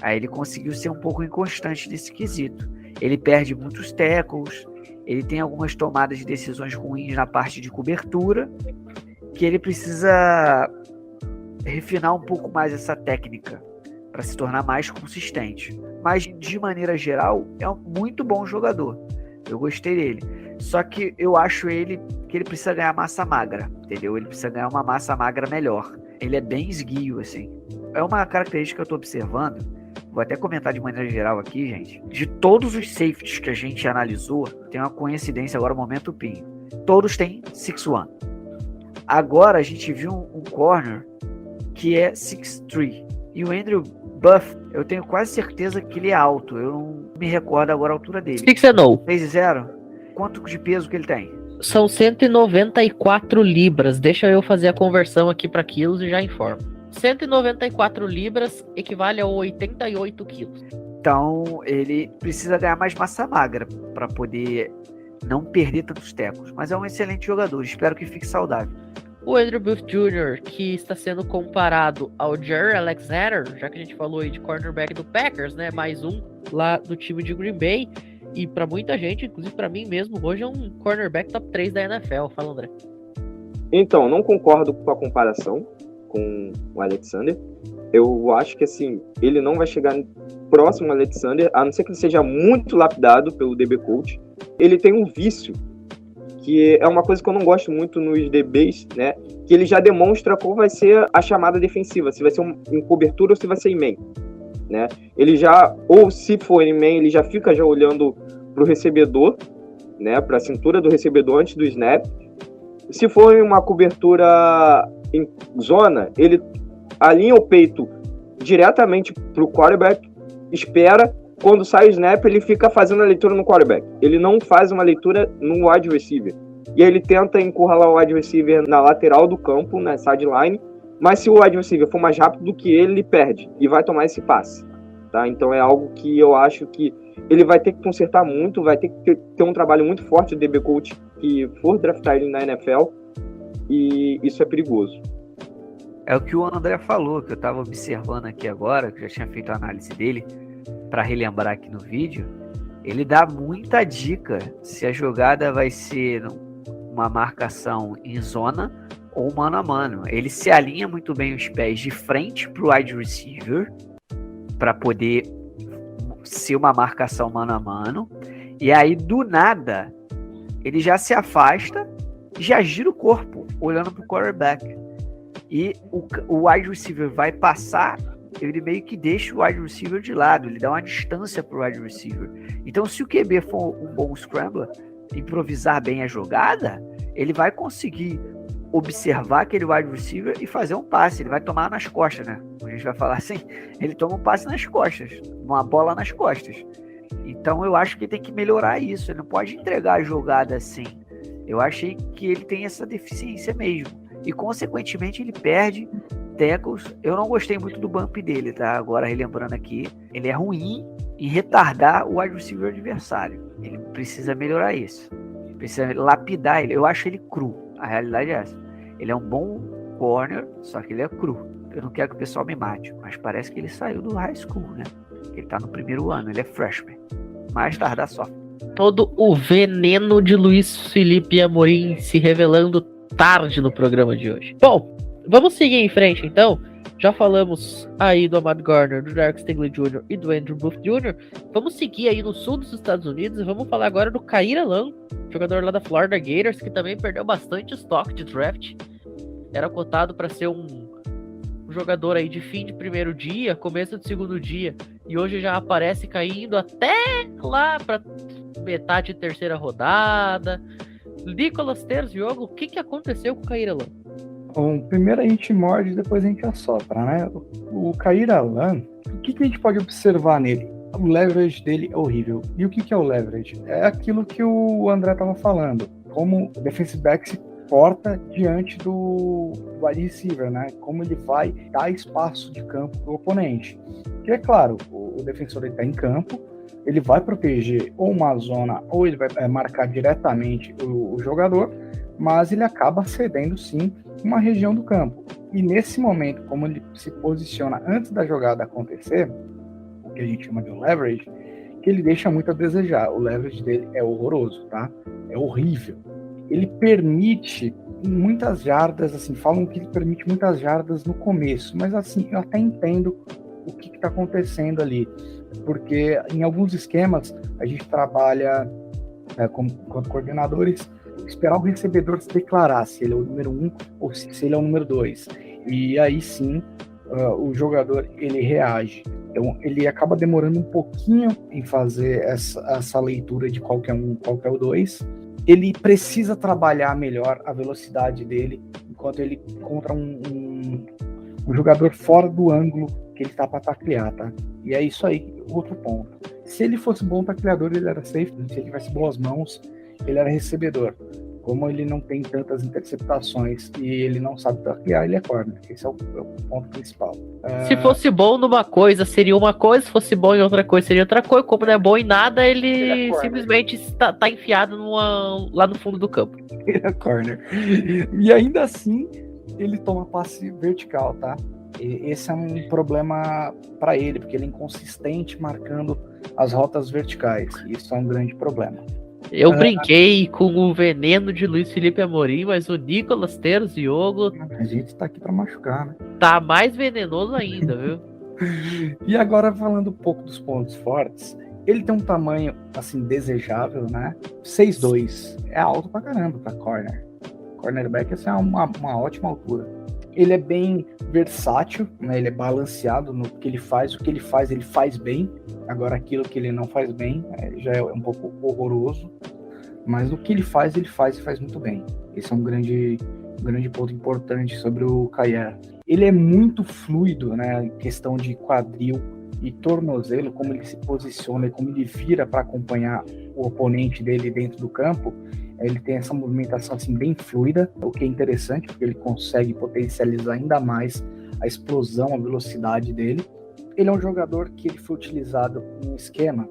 Aí ele conseguiu ser um pouco inconstante nesse quesito. Ele perde muitos tackles, ele tem algumas tomadas de decisões ruins na parte de cobertura, que ele precisa refinar um pouco mais essa técnica para se tornar mais consistente. Mas, de maneira geral, é um muito bom jogador. Eu gostei dele. Só que eu acho que ele precisa ganhar massa magra, entendeu? Ele precisa ganhar uma massa magra melhor. Ele é bem esguio, assim. É uma característica que eu tô observando. Vou até comentar de maneira geral aqui, gente. De todos os safeties que a gente analisou, tem uma coincidência agora, momento Pinho. Todos têm 6'1". Agora a gente viu um corner que é 6'3". E o Andrew Booth, eu tenho quase certeza que ele é alto. Eu não me recordo agora a altura dele. 6'0". 6'0". Quanto de peso que ele tem? São 194 libras. Deixa eu fazer a conversão aqui para quilos e já informo. 194 libras equivale a 88 quilos. Então, ele precisa ganhar mais massa magra para poder não perder tantos tecos. Mas é um excelente jogador. Espero que fique saudável. O Andrew Booth Jr., que está sendo comparado ao Jair Alexander, já que a gente falou aí de cornerback do Packers, né? Mais um lá do time de Green Bay. E para muita gente, inclusive para mim mesmo, hoje é um cornerback top 3 da NFL. Fala, André. Então, não concordo com a comparação com o Alexander. Eu acho que, assim, ele não vai chegar próximo ao Alexander, a não ser que ele seja muito lapidado pelo DB Coach. Ele tem um vício, que é uma coisa que eu não gosto muito nos DBs, né? Que ele já demonstra qual vai ser a chamada defensiva, se vai ser em cobertura ou se vai ser em man, né? Ele já, ou se for em man, ele já fica já olhando pro recebedor, né? Pra cintura do recebedor antes do snap. Se for em uma cobertura em zona, ele alinha o peito diretamente pro quarterback, espera, quando sai o snap, ele fica fazendo a leitura no quarterback. Ele não faz uma leitura no wide receiver. E aí ele tenta encurralar o wide receiver na lateral do campo, na sideline, mas se o wide receiver for mais rápido do que ele perde e vai tomar esse passe. Tá? Então é algo que eu acho que ele vai ter que consertar muito, vai ter que ter um trabalho muito forte do DB Coach que for draftar ele na NFL, e isso é perigoso. É o que o André falou, que eu estava observando aqui agora, que eu já tinha feito a análise dele, para relembrar aqui no vídeo. Ele dá muita dica se a jogada vai ser uma marcação em zona ou mano a mano. Ele se alinha muito bem os pés de frente para o wide receiver, para poder ser uma marcação mano a mano, e aí do nada ele já se afasta, já gira o corpo olhando para o quarterback, e o wide receiver vai passar, ele meio que deixa o wide receiver de lado, ele dá uma distância para o wide receiver. Então se o QB for um bom scrambler, improvisar bem a jogada, ele vai conseguir observar aquele wide receiver e fazer um passe. Ele vai tomar nas costas, né? A gente vai falar assim, ele toma um passe nas costas, uma bola nas costas. Então eu acho que ele tem que melhorar isso, ele não pode entregar a jogada assim. Eu achei que ele tem essa deficiência mesmo, e consequentemente ele perde tackles. Eu não gostei muito do bump dele, tá? Agora relembrando aqui, ele é ruim em retardar o wide receiver adversário. Ele precisa melhorar isso, precisa lapidar ele. Eu acho ele cru, a realidade é essa. Ele é um bom corner, só que ele é cru. Eu não quero que o pessoal me mate, mas parece que ele saiu do high school, né? Ele tá no primeiro ano, ele é freshman. Mais tardar só. Todo o veneno de Luiz Felipe Amorim se revelando tarde no programa de hoje. Bom, vamos seguir em frente então. Já falamos aí do Ahmad Gardner, do Derek Stingley Jr. e do Andrew Booth Jr. Vamos seguir aí no sul dos Estados Unidos e vamos falar agora do Kaiir Elam, jogador lá da Florida Gators, que também perdeu bastante estoque de draft. Era cotado para ser um jogador aí de fim de primeiro dia, começo de segundo dia, e hoje já aparece caindo até lá para metade de terceira rodada. Nicolas Terziogo, o que aconteceu com o Kaiir Elam? Bom, primeiro a gente morde, depois a gente assopra, né? O Kaiir Elam, o que a gente pode observar nele? O leverage dele é horrível. E o que é o leverage? É aquilo que o André estava falando, como o defensive back se porta diante do wide receiver, né? Como ele vai dar espaço de campo para o oponente. Que é claro, o defensor está em campo, ele vai proteger ou uma zona ou ele vai marcar diretamente o jogador, mas ele acaba cedendo sim uma região do campo. E nesse momento, como ele se posiciona antes da jogada acontecer, o que a gente chama de leverage, que ele deixa muito a desejar. O leverage dele é horroroso, tá? É horrível. Ele permite muitas jardas, assim, falam que ele permite muitas jardas no começo, mas assim, eu até entendo o que está acontecendo ali, porque em alguns esquemas a gente trabalha como coordenadores, esperar o recebedor se declarar se ele é o número 1 ou se ele é o número 2, e aí sim o jogador ele reage. Então ele acaba demorando um pouquinho em fazer essa leitura de qual que é um, qual que é o 2. Ele precisa trabalhar melhor a velocidade dele enquanto ele encontra um jogador fora do ângulo que ele está para taclear, tá? E é isso aí, outro ponto. Se ele fosse bom tacleador, ele era safe. Se ele tivesse boas mãos, ele era recebedor. como ele não tem tantas interceptações e ele não sabe taclear, ele é corner. Esse é o ponto principal. Se fosse bom numa coisa, seria uma coisa. Se fosse bom em outra coisa, seria outra coisa. Como não é bom em nada, ele simplesmente está enfiado lá no fundo do campo. Ele é corner. E ainda assim, ele toma passe vertical, tá? Esse é um problema para ele, porque ele é inconsistente marcando as rotas verticais. Isso é um grande problema. Eu brinquei com o veneno de Luiz Felipe Amorim, mas o Nicolas Terziogo A gente tá aqui para machucar, né? tá mais venenoso ainda, viu? E agora, falando um pouco dos pontos fortes, ele tem um tamanho, assim, desejável, né? 6'2". É alto pra caramba pra corner. Cornerback, essa é uma ótima altura. Ele é bem versátil, né? Ele é balanceado no que ele faz. O que ele faz bem. Agora, aquilo que ele não faz bem já é um pouco horroroso. Mas o que ele faz e faz muito bem. Esse é um grande ponto importante sobre o Kaiir. Ele é muito fluido, né? Em questão de quadril e tornozelo, como ele se posiciona e como ele vira para acompanhar o oponente dele dentro do campo. Ele tem essa movimentação assim bem fluida, o que é interessante, porque ele consegue potencializar ainda mais a explosão, a velocidade dele. Ele é um jogador que ele foi utilizado em um esquema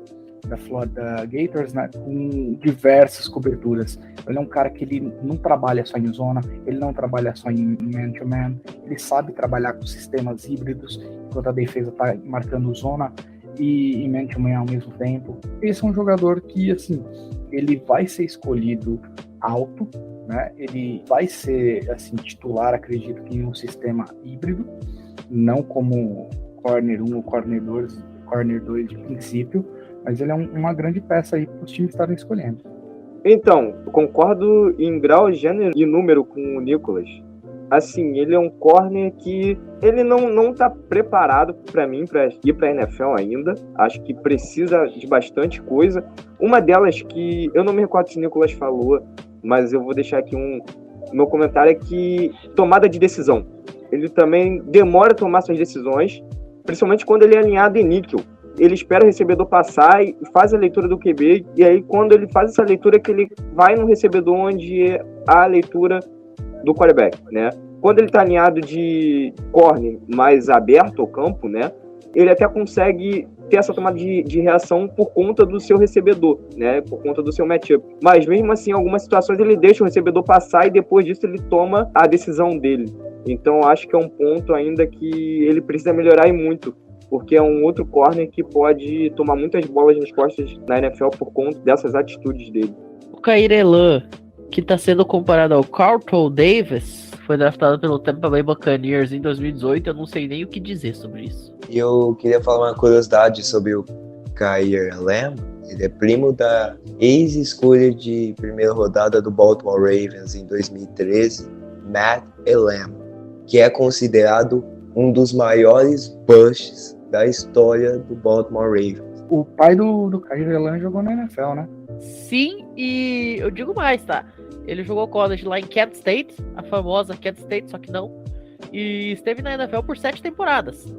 da Florida Gators, né, com diversas coberturas. Ele é um cara que ele não trabalha só em zona, ele não trabalha só em man-to-man, ele sabe trabalhar com sistemas híbridos, enquanto a defesa está marcando zona e man-to-man ao mesmo tempo. Esse é um jogador que, assim, ele vai ser escolhido alto, né? Ele vai ser, assim, titular, acredito que em um sistema híbrido, não como corner 1 ou corner 2 de princípio, mas ele é uma grande peça aí para os times estarem escolhendo. Então, eu concordo em grau, gênero e número com o Nicolas. Assim, ele é um corner que ele não tá preparado para mim para ir para a NFL ainda. Acho que precisa de bastante coisa. Uma delas que eu não me recordo se o Nicolas falou, mas eu vou deixar aqui meu comentário é que tomada de decisão. Ele também demora a tomar suas decisões, principalmente quando ele é alinhado em níquel. Ele espera o recebedor passar e faz a leitura do QB, e aí quando ele faz essa leitura é que ele vai no recebedor onde há a leitura do quarterback, né? Quando ele está alinhado de corner mais aberto ao campo, né? Ele até consegue ter essa tomada de reação por conta do seu recebedor, né? Por conta do seu matchup. Mas mesmo assim, em algumas situações ele deixa o recebedor passar e depois disso ele toma a decisão dele. Então acho que é um ponto ainda que ele precisa melhorar e muito, porque é um outro corner que pode tomar muitas bolas nas costas na NFL por conta dessas atitudes dele. O Kaiir Elam, que está sendo comparado ao Carlton Davis, foi draftado pelo Tampa Bay Buccaneers em 2018, eu não sei nem o que dizer sobre isso. E eu queria falar uma curiosidade sobre o Kaiir Elam. Ele é primo da ex-escolha de primeira rodada do Baltimore Ravens em 2013, Matt Elam, que é considerado um dos maiores busts da história do Baltimore Ravens. O pai do Kaiir Elam jogou na NFL, né? Sim, e eu digo mais, tá? Ele jogou college lá em Kent State, a famosa Kent State, só que não. E esteve na NFL por 7 temporadas.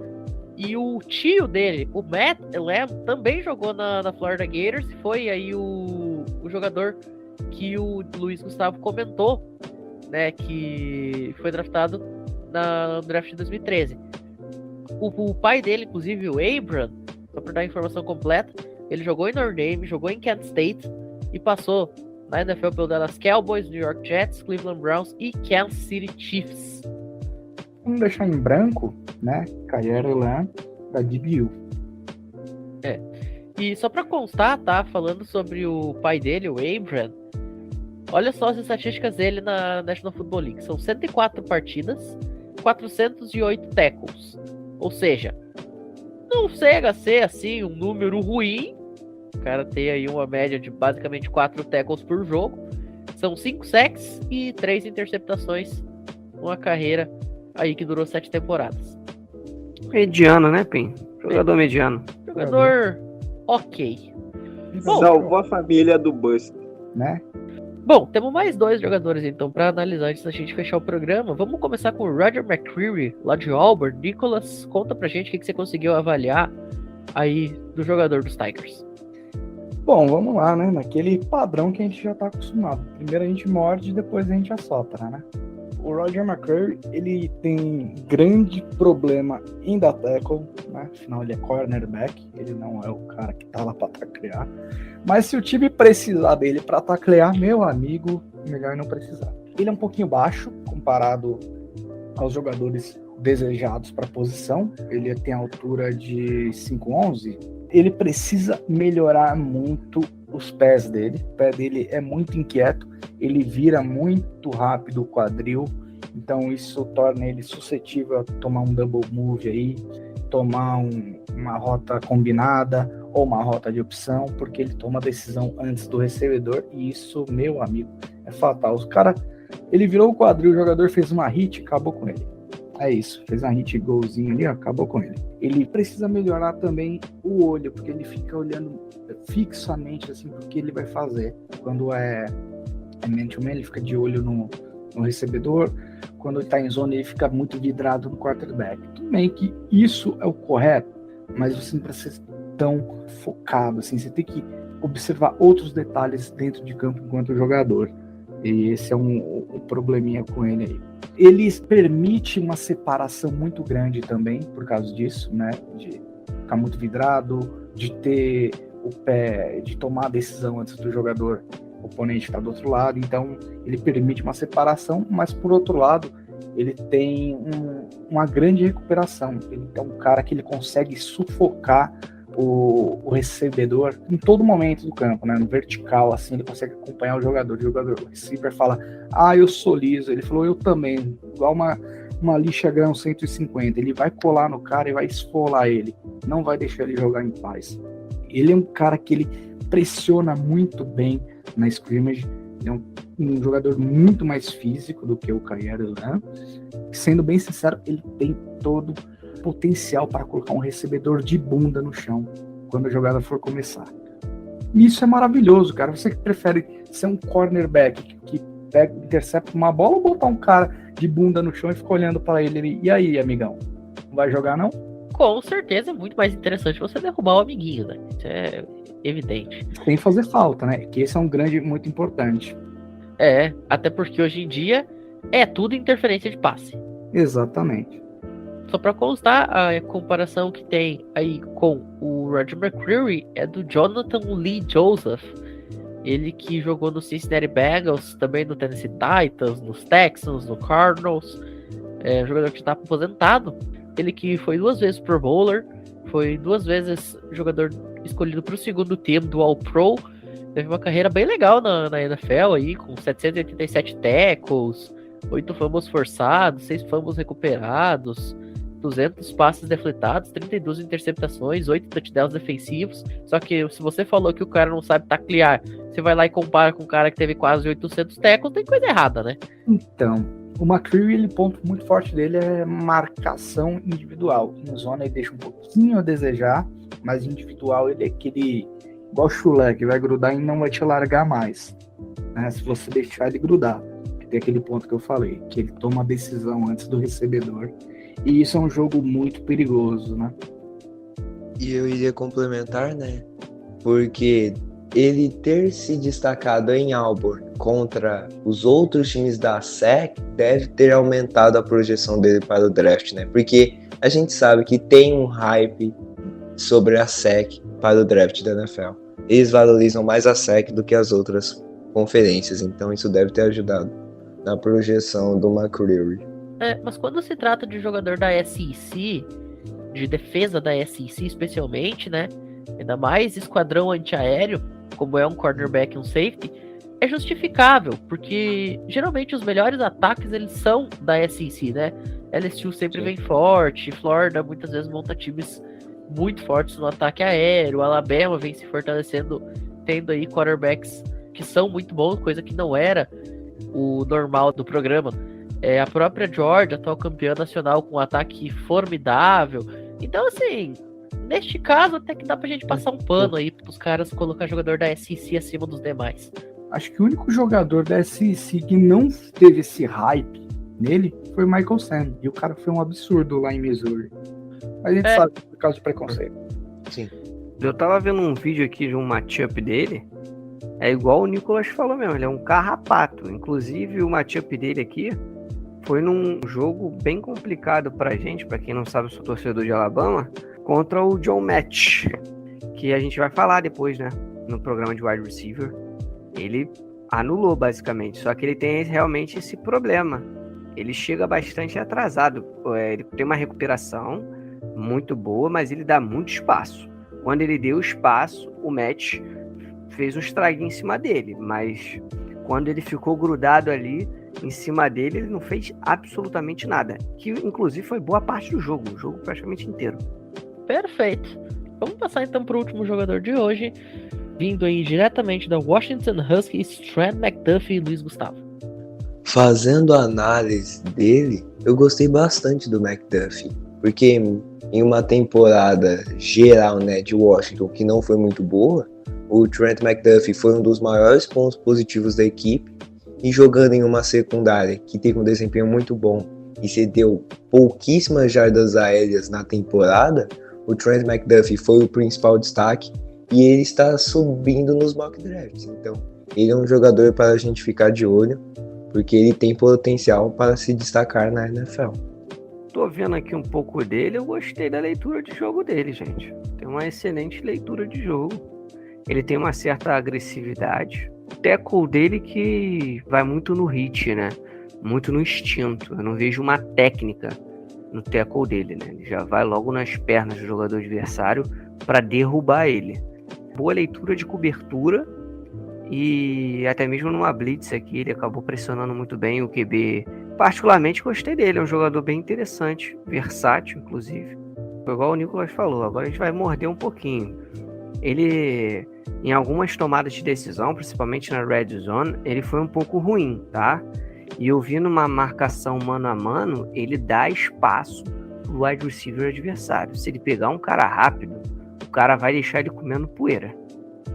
E o tio dele, o Matt Elam, também jogou na Florida Gators. Foi aí o jogador que o Luiz Gustavo comentou, né? Que foi draftado no draft de 2013. O pai dele, inclusive, o Abram, só para dar a informação completa, ele jogou em Notre Dame, jogou em Kent State e passou na NFL pelo Dallas Cowboys, New York Jets, Cleveland Browns e Kansas City Chiefs. Vamos deixar em branco, né? Kaiir Elam da DBU. E só para constar, tá? Falando sobre o pai dele, o Abram, olha só as estatísticas dele na National Football League. São 104 partidas, 408 tackles. Ou seja, não chega a ser assim um número ruim. O cara tem aí uma média de basicamente 4 tackles por jogo. São 5 sacks e 3 interceptações. Uma carreira aí que durou 7 temporadas. Mediano, né, Pim? Jogador mediano. Jogador ok. Bom, salvou a família do Bust, né? Bom, temos mais 2 jogadores então para analisar antes da gente fechar o programa. Vamos começar com o Roger McCreary, lá de Auburn. Nicolas, conta pra gente o que você conseguiu avaliar aí do jogador dos Tigers. Bom, vamos lá, né? Naquele padrão que a gente já tá acostumado. Primeiro a gente morde, depois a gente assopra, né? O Roger McCreary, ele tem grande problema em dar tackle, né? Afinal, ele é cornerback, ele não é o cara que tá lá pra taclear. Mas se o time precisar dele pra taclear, meu amigo, melhor não precisar. Ele é um pouquinho baixo, comparado aos jogadores desejados para a posição. Ele tem a altura de 5'11". Ele precisa melhorar muito os pés dele. O pé dele é muito inquieto. Ele vira muito rápido o quadril. Então isso torna ele suscetível a tomar um double move aí, tomar uma rota combinada ou uma rota de opção, porque ele toma a decisão antes do recebedor. E isso, meu amigo, é fatal. O cara, ele virou o quadril, o jogador fez uma hit e acabou com ele. É isso, fez uma hit golzinho ali, ó, acabou com ele. Ele precisa melhorar também o olho, porque ele fica olhando fixamente assim pro que ele vai fazer. Quando é man-to-man, ele fica de olho no recebedor. Quando ele tá em zona, ele fica muito vidrado no quarterback. Tudo bem que isso é o correto, mas você não precisa ser tão focado, assim, você tem que observar outros detalhes dentro de campo enquanto jogador. E esse é um probleminha com ele aí. Ele permite uma separação muito grande também, por causa disso, né? De ficar muito vidrado, de ter o pé, de tomar a decisão antes do jogador oponente estar do outro lado. Então, ele permite uma separação, mas por outro lado, ele tem uma grande recuperação. Ele é um cara que ele consegue sufocar o recebedor em todo momento do campo, né? No vertical, assim, ele consegue acompanhar o jogador. O receiver fala, eu sou liso. Ele falou, eu também. Igual uma lixa grão 150. Ele vai colar no cara e vai esfolar ele. Não vai deixar ele jogar em paz. Ele é um cara que ele pressiona muito bem na scrimmage. Ele é um jogador muito mais físico do que o Kaiir Elam. Sendo bem sincero, ele tem todo potencial para colocar um recebedor de bunda no chão quando a jogada for começar. E isso é maravilhoso, cara. Você que prefere ser um cornerback que pega, intercepta uma bola, ou botar um cara de bunda no chão e fica olhando para ele? E aí, amigão? Não vai jogar, não? Com certeza é muito mais interessante você derrubar o amiguinho, né? Isso é evidente. Sem fazer falta, né? Que esse é um grande, muito importante. Até porque hoje em dia é tudo interferência de passe. Exatamente. Só para constar, a comparação que tem aí com o Roger McCreary é do Jonathan Lee Joseph. Ele que jogou no Cincinnati Bengals, também no Tennessee Titans, nos Texans, no Cardinals. É um jogador que está aposentado. Ele que foi 2 vezes Pro Bowler, foi 2 vezes jogador escolhido para o segundo time do All-Pro. Teve uma carreira bem legal na NFL aí, com 787 tackles, 8 fumbles forçados, 6 fumbles recuperados, 200 passes defletados, 32 interceptações, 8 touchdowns defensivos. Só que se você falou que o cara não sabe taclear, você vai lá e compara com um cara que teve quase 800 tackles, tem coisa errada, né? Então, o McCreary, o ponto muito forte dele é marcação individual. Em zona ele deixa um pouquinho a desejar, mas individual ele é aquele igual chulé, que vai grudar e não vai te largar mais, né? Se você deixar ele grudar. Tem aquele ponto que eu falei, que ele toma a decisão antes do recebedor. E isso é um jogo muito perigoso, né? E eu iria complementar, né? Porque ele ter se destacado em Auburn contra os outros times da SEC deve ter aumentado a projeção dele para o draft, né? Porque a gente sabe que tem um hype sobre a SEC para o draft da NFL. Eles valorizam mais a SEC do que as outras conferências, então isso deve ter ajudado na projeção do McCreary. Mas quando se trata de jogador da SEC, de defesa da SEC especialmente, né? Ainda mais esquadrão antiaéreo, como é um cornerback e um safety, é justificável, porque geralmente os melhores ataques eles são da SEC, né? LSU sempre vem forte, Florida muitas vezes monta times muito fortes no ataque aéreo, Alabama vem se fortalecendo, tendo aí quarterbacks que são muito bons, coisa que não era o normal do programa. A própria Georgia, atual campeã nacional, com um ataque formidável. Então, assim, neste caso, até que dá pra gente passar um pano aí pros caras colocar jogador da SEC acima dos demais. Acho que o único jogador da SEC que não teve esse hype nele foi o Michael Sam. E o cara foi um absurdo lá em Missouri. Mas a gente sabe por causa de preconceito. Sim. Eu tava vendo um vídeo aqui de um matchup dele. É igual o Nicolas falou mesmo, ele é um carrapato. Inclusive, o matchup dele aqui foi num jogo bem complicado pra gente, pra quem não sabe, eu sou torcedor de Alabama, contra o John Match, que a gente vai falar depois, né, no programa de wide receiver. Ele anulou, basicamente, só que ele tem realmente esse problema. Ele chega bastante atrasado, ele tem uma recuperação muito boa, mas ele dá muito espaço. Quando ele deu espaço, o Match fez um estraguinho em cima dele, mas quando ele ficou grudado ali em cima dele, ele não fez absolutamente nada, que inclusive foi boa parte do jogo, o jogo praticamente inteiro. Perfeito. Vamos passar então para o último jogador de hoje, vindo aí diretamente da Washington Huskies, Trent McDuffie e Luiz Gustavo. Fazendo a análise dele, eu gostei bastante do McDuffie, porque em uma temporada geral, né, de Washington que não foi muito boa, o Trent McDuffie foi um dos maiores pontos positivos da equipe, e jogando em uma secundária que teve um desempenho muito bom e cedeu pouquíssimas jardas aéreas na temporada, o Trent McDuffie foi o principal destaque e ele está subindo nos mock drafts. Então, ele é um jogador para a gente ficar de olho, porque ele tem potencial para se destacar na NFL. Tô vendo aqui um pouco dele, eu gostei da leitura de jogo dele, gente. Tem uma excelente leitura de jogo. Ele tem uma certa agressividade. O tackle dele que vai muito no hit, né? Muito no instinto. Eu não vejo uma técnica no tackle dele, né? Ele já vai logo nas pernas do jogador adversário para derrubar ele. Boa leitura de cobertura e até mesmo numa blitz aqui ele acabou pressionando muito bem o QB. Particularmente gostei dele, é um jogador bem interessante, versátil inclusive. Foi igual o Nicolas falou, agora a gente vai morder um pouquinho. Ele, em algumas tomadas de decisão, principalmente na red zone, ele foi um pouco ruim, tá? E eu vi numa marcação mano a mano, ele dá espaço pro wide receiver adversário. Se ele pegar um cara rápido, o cara vai deixar ele comendo poeira,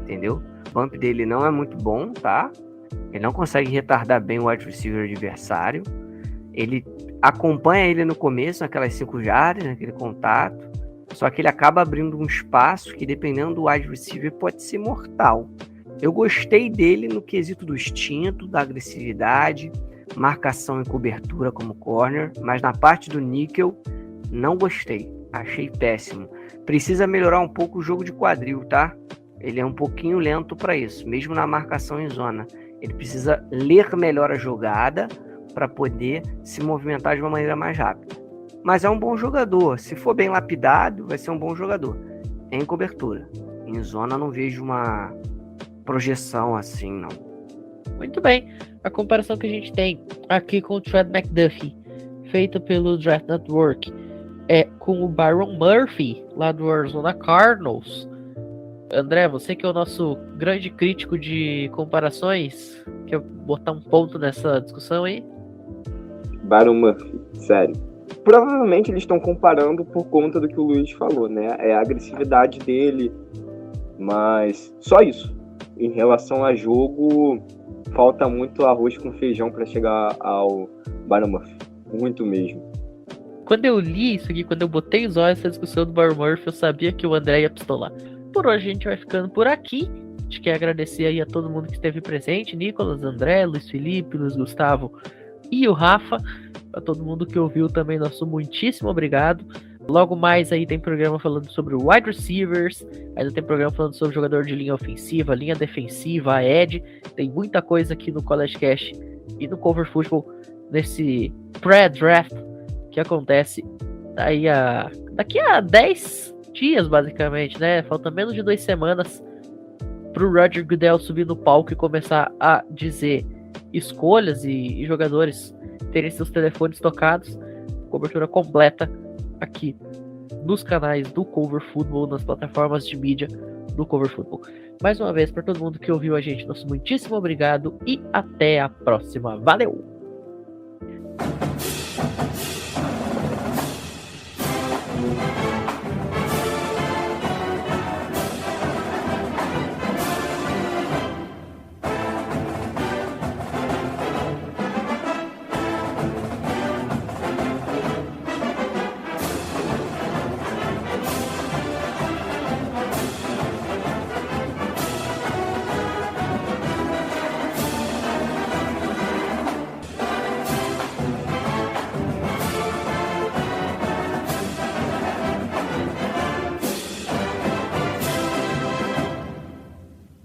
entendeu? O bump dele não é muito bom, tá? Ele não consegue retardar bem o wide receiver adversário. Ele acompanha ele no começo, naquelas 5 jardas, naquele contato. Só que ele acaba abrindo um espaço que, dependendo do wide receiver, pode ser mortal. Eu gostei dele no quesito do instinto, da agressividade, marcação e cobertura como corner, mas na parte do níquel, não gostei. Achei péssimo. Precisa melhorar um pouco o jogo de quadril, tá? Ele é um pouquinho lento para isso, mesmo na marcação em zona. Ele precisa ler melhor a jogada para poder se movimentar de uma maneira mais rápida. Mas é um bom jogador. Se for bem lapidado, vai ser um bom jogador. Em cobertura. Em zona, não vejo uma projeção assim, não. Muito bem. A comparação que a gente tem aqui com o Trent McDuffie, feita pelo Draft Network, é com o Byron Murphy, lá do Arizona Cardinals. André, você que é o nosso grande crítico de comparações, quer botar um ponto nessa discussão aí? Byron Murphy, sério. Provavelmente eles estão comparando por conta do que o Luiz falou, né? É a agressividade dele, mas só isso. Em relação a jogo, falta muito arroz com feijão para chegar ao Byron Murphy. Muito mesmo. Quando eu li isso aqui, quando eu botei os olhos nessa discussão do Byron Murphy, eu sabia que o André ia pistolar. Por hoje a gente vai ficando por aqui. A gente quer agradecer aí a todo mundo que esteve presente. Nicolas, André, Luiz Felipe, Luiz Gustavo e o Rafa. A todo mundo que ouviu também, nosso muitíssimo obrigado. Logo mais aí tem programa falando sobre wide receivers. Ainda tem programa falando sobre jogador de linha ofensiva, linha defensiva, a edge. Tem muita coisa aqui no College Cast e no Cover Football nesse pré-draft que acontece aí daqui a 10 dias, basicamente, né? Falta menos de 2 semanas pro Roger Goodell subir no palco e começar a dizer escolhas e jogadores terem seus telefones tocados. Cobertura completa aqui nos canais do Cover Football, nas plataformas de mídia do Cover Football. Mais uma vez, para todo mundo que ouviu a gente, nosso muitíssimo obrigado e até a próxima. Valeu!